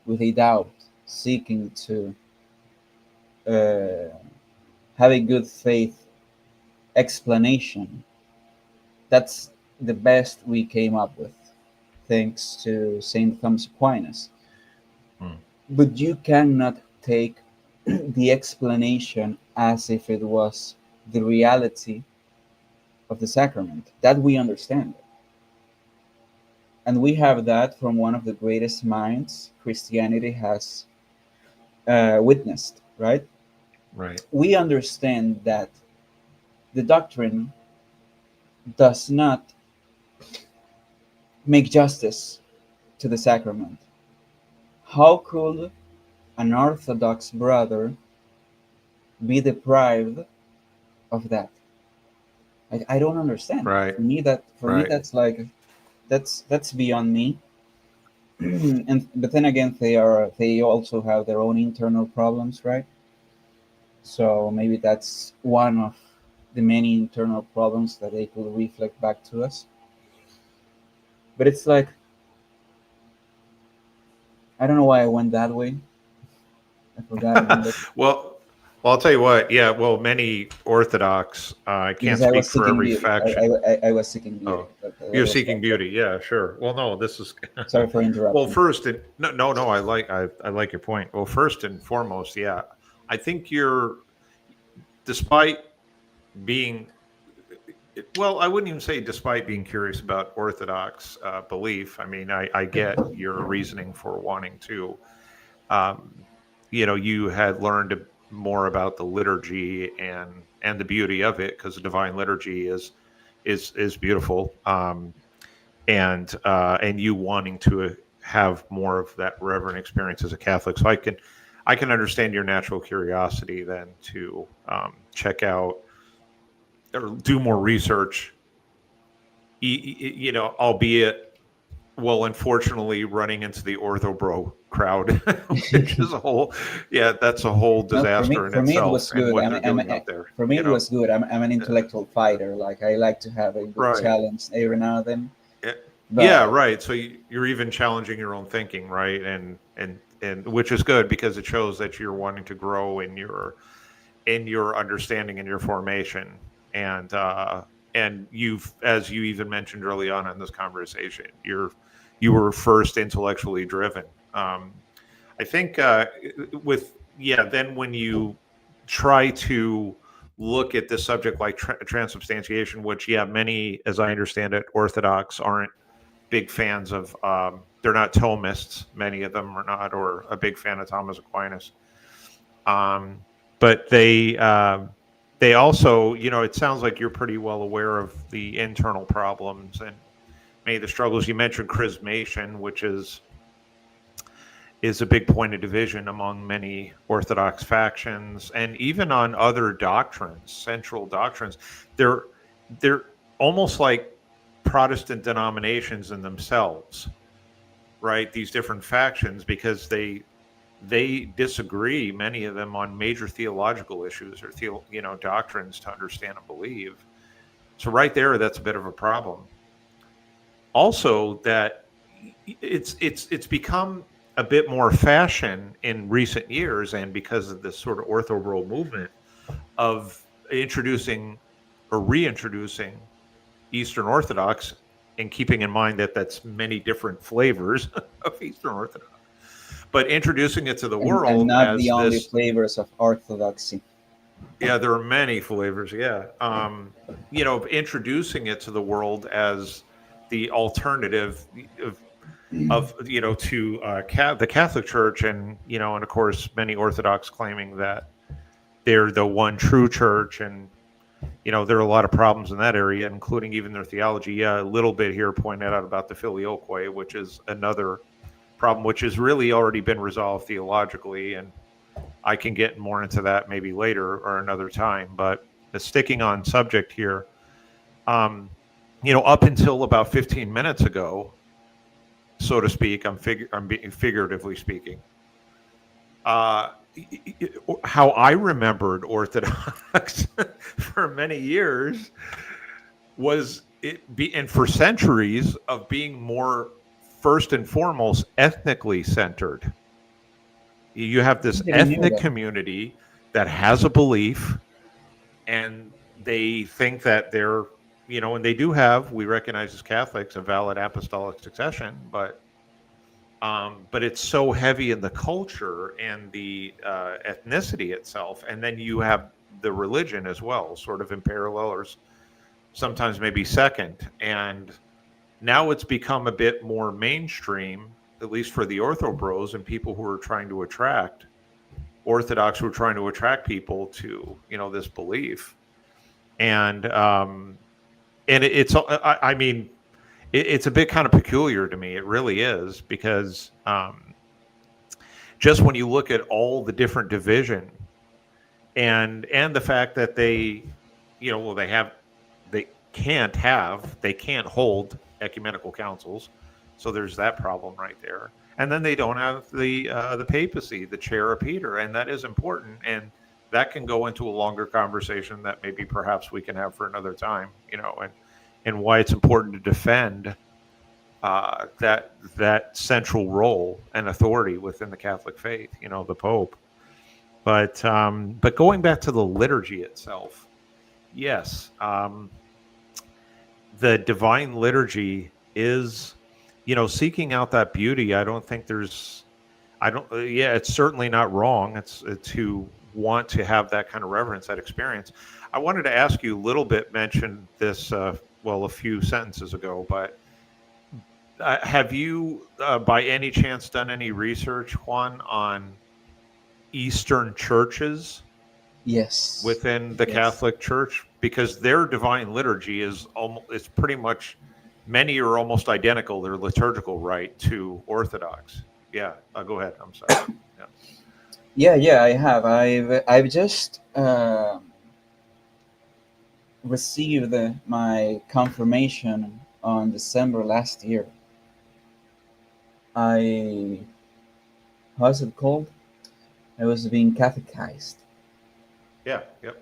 with a doubt, seeking to uh, have a good faith explanation, that's the best we came up with, thanks to St. Thomas Aquinas. Mm. But you cannot take the explanation as if it was the reality of the sacrament. That we understand. And we have that from one of the greatest minds Christianity has witnessed, right? Right. We understand that the doctrine does not make justice to the sacrament. How could an Orthodox brother be deprived of that? I don't understand. Right. For me Right. that's like, that's beyond me. And but then again, they also have their own internal problems, right? So maybe that's one of the many internal problems that they could reflect back to us. But it's like, I don't know why I went that way. I forgot a little bit Well, I'll tell you what. Yeah. Well, many Orthodox. I can't because I speak was for seeking every beauty. faction. I was seeking beauty. Oh, That you're was seeking beauty. Yeah, sure. Well, no, this is. sorry for Well, interrupting. first, no. I like your point. Well, first and foremost, yeah, I think you're, despite being, well, I wouldn't even say despite being curious about Orthodox belief. I mean, I get your reasoning for wanting to. Um, you had learned more about the liturgy and the beauty of it, because the divine liturgy is beautiful. And you wanting to have more of that reverent experience as a Catholic. So I can understand your natural curiosity then to check out or do more research. Albeit, well, unfortunately, running into the orthobro crowd, which is a whole, yeah, that's a whole No, disaster in for me it itself, was and good. what they're doing out there. For me it was good. I'm an Uh, intellectual fighter. Like, I like to have a good right. challenge every now and then. Eh, Yeah, But right. So you're even challenging your own thinking, right? And which is good because it shows that you're wanting to grow in your understanding and your formation, and you've, as you even mentioned early on in this conversation, you were first intellectually driven. I think with yeah, then when you try to look at this subject like transubstantiation, which yeah, many, as I understand it, Orthodox aren't big fans of. They're not Thomists. Many of them are not, or a big fan of Thomas Aquinas. But they also, it sounds like you're pretty well aware of the internal problems and many of the struggles. You mentioned chrismation, which is a big point of division among many Orthodox factions, and even on other doctrines, central doctrines. They're almost like Protestant denominations in themselves, right? These different factions, because they disagree, many of them, on major theological issues or doctrines to understand and believe. So right there, that's a bit of a problem. Also, that it's become a bit more fashion in recent years, and because of this sort of ortho-bro movement of introducing or reintroducing Eastern Orthodox, and keeping in mind that that's many different flavors of Eastern Orthodox, but introducing it to the world and not as the only this. flavors of Orthodoxy. Yeah, there are many flavors. Yeah, introducing it to the world as the alternative of to the Catholic Church, and and of course many Orthodox claiming that they're the one true church, and there are a lot of problems in that area, including even their theology. Yeah, a little bit here pointed out about the filioque, which is another problem, which has really already been resolved theologically, and I can get more into that maybe later or another time. But sticking on subject here, up until about 15 minutes ago, so to speak, I'm being figuratively speaking. How I remembered Orthodox for many years was and for centuries, of being more first and foremost ethnically centered. You have this ethnic community that has a belief, and they think that they're, and they do have, we recognize as Catholics, a valid apostolic succession, but it's so heavy in the culture and the ethnicity itself, and then you have the religion as well, sort of in parallel, or sometimes maybe second. And now it's become a bit more mainstream, at least for the ortho bros and people who are trying to attract Orthodox, who are trying to attract people to this belief. And it's I mean, it's a bit kind of peculiar to me. It really is, because just when you look at all the different division and the fact that they can't hold ecumenical councils, so there's that problem right there. And then they don't have the papacy, the chair of Peter, and that is important, and that can go into a longer conversation that maybe perhaps we can have for another time, and why it's important to defend that central role and authority within the Catholic faith, the Pope. But going back to the liturgy itself, yes, the divine liturgy is, seeking out that beauty. It's certainly not wrong. It's to want to have that kind of reverence, that experience. I wanted to ask you a little bit, mentioned this, a few sentences ago, but have you, by any chance, done any research, Juan, on Eastern churches? Yes. Within the Catholic Church, because their divine liturgy is pretty much, many are almost identical, their liturgical rite, to Orthodox. Yeah, go ahead. I'm sorry. Yeah, I have. I've just received my confirmation on December last year. How's it called? I was being catechized. Yeah, yep.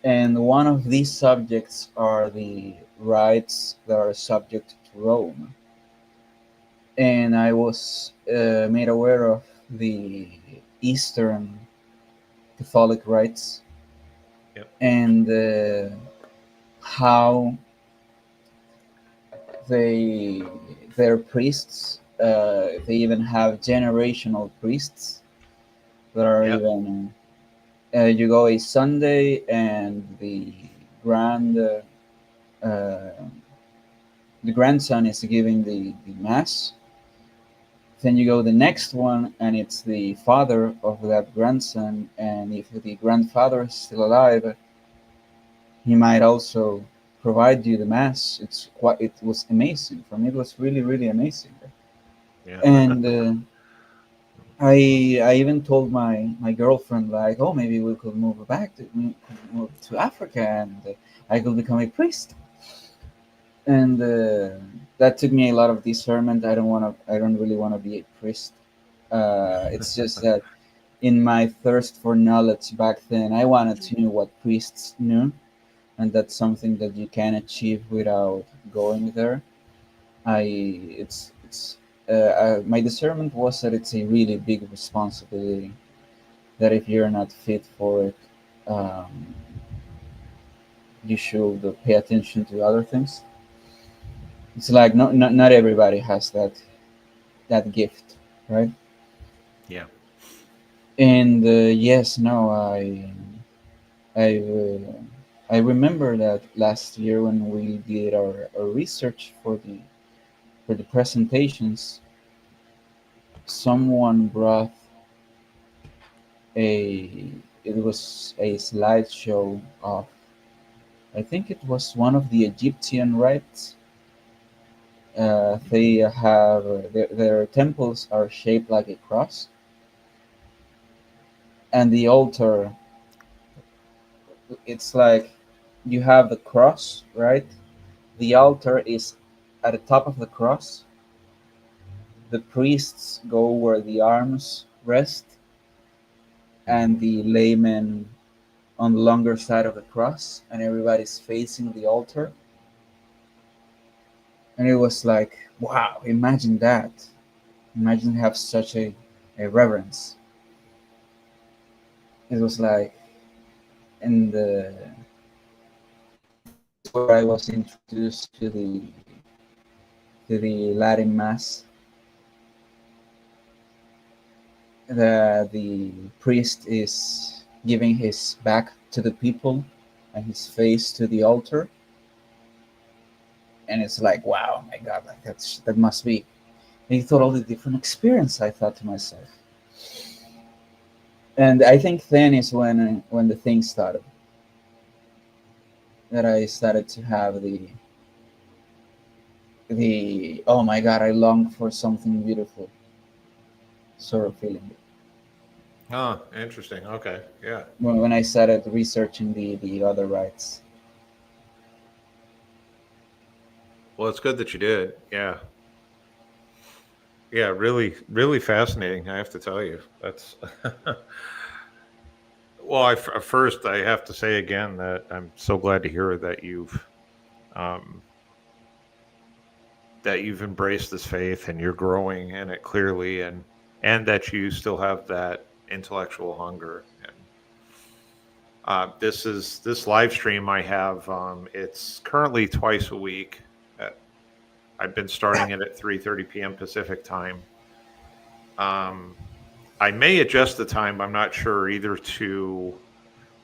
And one of these subjects are the rites that are subject to Rome. And I was made aware of the Eastern Catholic rites, Yep. and how they their priests, they even have generational priests that are Yep. even you go a Sunday and grand uh, the grandson is giving the mass. Then you go the next one and it's the father of that grandson, and if the grandfather is still alive, he might also provide you the mass. It was amazing for me. It was really really amazing. Yeah. And I even told my girlfriend, like, oh, maybe we could move to Africa, and I could become a priest. And that took me a lot of discernment. I don't really want to be a priest. It's just that in my thirst for knowledge back then, I wanted to know what priests knew, and that's something that you can achieve without going there. I it's My discernment was that it's a really big responsibility. That if you're not fit for it, um, you should pay attention to other things. It's like not everybody has that gift, right? Yeah. And yes, no, I uh, I remember that last year when we did our research for the presentations, someone brought a it was a slideshow of, I think it was one of the Egyptian rites. They have their temples are shaped like a cross, and the altar, it's like you have the cross, right? The altar is at the top of the cross. The priests go where the arms rest, and Mhm. the laymen on the longer side of the cross, and everybody's facing the altar. And it was like, wow, imagine that. Imagine have such a reverence. It was like, and this is where I was introduced to the Latin Mass. The priest is giving his back to the people and his face to the altar, and it's like, wow, my God, like that must be a totally different experience. I thought to myself, and I think then is when the thing started, that I started to have the oh my God, I long for something beautiful sort of feeling. Oh, interesting. Okay. Yeah. When I started researching the other rights. Well, it's good that you did. Yeah. Yeah. Really, really fascinating. I have to tell you. That's well. First, I have to say again that I'm so glad to hear um, that you've embraced this faith and you're growing in it clearly, and that you still have that intellectual hunger. And this live stream I have. It's currently twice a week. At, I've been starting it at 3:30 p.m. Pacific time. Um, I may adjust the time. I'm not sure either to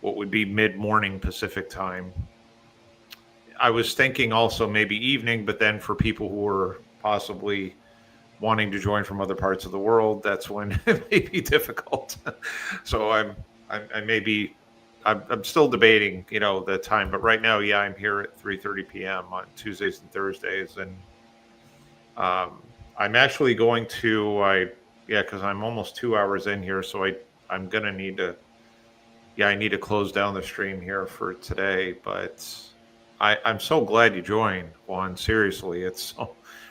what would be mid morning Pacific time. I was thinking also maybe evening, but then for people who are possibly wanting to join from other parts of the world, that's when it may be difficult. So I may be I'm still debating, the time, but right now, yeah, I'm here at 3:30 p.m. on Tuesdays and Thursdays, and I'm actually going to I yeah, because I'm almost 2 hours in here, so I'm gonna need to yeah, I need to close down the stream here for today, but I'm so glad you joined, Juan. Seriously, it's a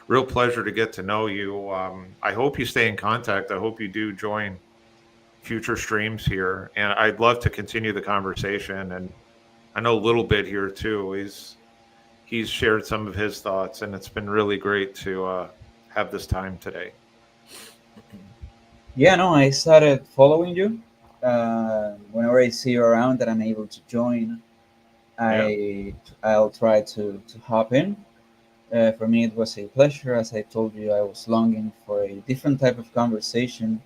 real pleasure to get to know you. I hope you stay in contact. I hope you do join future streams here, and I'd love to continue the conversation. And I know a little bit here too. He's shared some of his thoughts, and it's been really great to have this time today. Yeah, no, I started following you. whenever I see you around that I'm able to join, Yeah. I'll try to hop in. For me, it was a pleasure. As I told you, I was longing for a different type of conversation.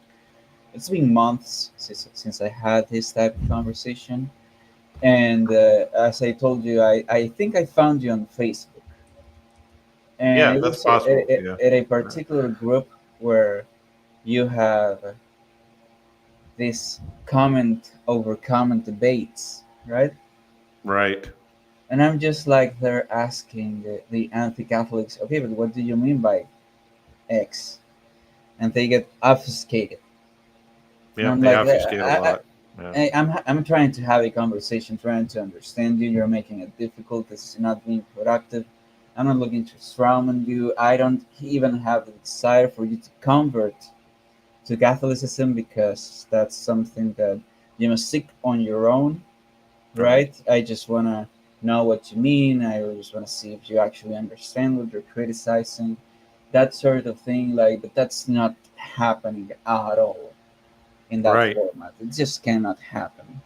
It's been months since I had this type of conversation. And as I told you, I think I found you on Facebook. And Yeah, it that's was possible. Yeah. at a particular group where you have this comment over comment debates, right? Right. And I'm just like they're asking the anti-Catholics, okay, but what do you mean by X? And they get obfuscated. And Yeah, I'm they like, obfuscate a lot. Yeah. I'm trying to have a conversation, trying to understand you. You're making it difficult. This is not being productive. I'm not looking to strawman you. I don't even have the desire for you to convert to Catholicism because that's something that you must seek on your own, Right. right? I just want to know what you mean. I just want to see if you actually understand what you're criticizing, that sort of thing. Like, but that's not happening at all in that Right. format. It just cannot happen.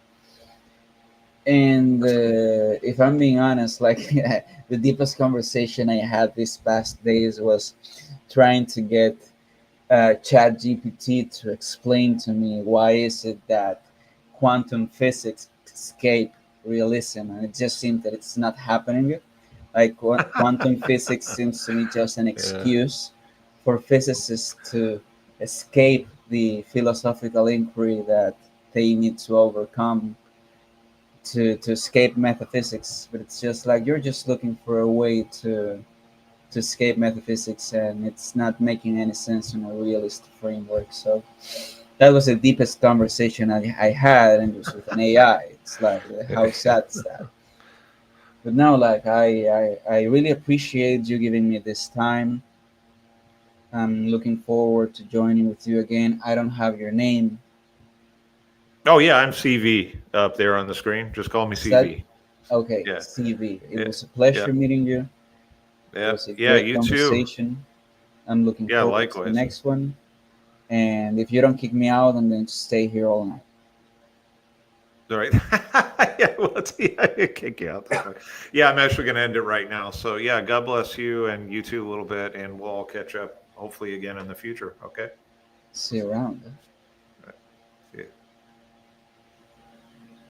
And if I'm being honest, like the deepest conversation I had these past days was trying to get Chat GPT to explain to me why is it that quantum physics escape realism, and it just seems that it's not happening. Like quantum physics seems to me just an Yeah. excuse for physicists to escape the philosophical inquiry that they need to overcome to escape metaphysics. But it's just like you're just looking for a way to escape metaphysics, and it's not making any sense in a realist framework. So that was the deepest conversation I had, and it was with an AI. It's like, how sad is that? But now, like, I really appreciate you giving me this time. I'm looking forward to joining with you again. I don't have your name. Oh yeah, I'm CV up there on the screen. Just call me Is that CV. okay? Yeah. CV. It Yeah. was a Yeah. pleasure meeting you. It Yeah. was a Yeah. great You too. conversation. I'm looking Yeah. forward to the Likewise. next one. And if you don't kick me out, I'm going to stay here all night. All right. Yeah. Well, yeah, kick you out. That's fine. Yeah. I'm actually going to end it right now. So yeah. God bless you and you too a little bit, and we'll all catch up hopefully again in the future. Okay. See you around. All right. See you.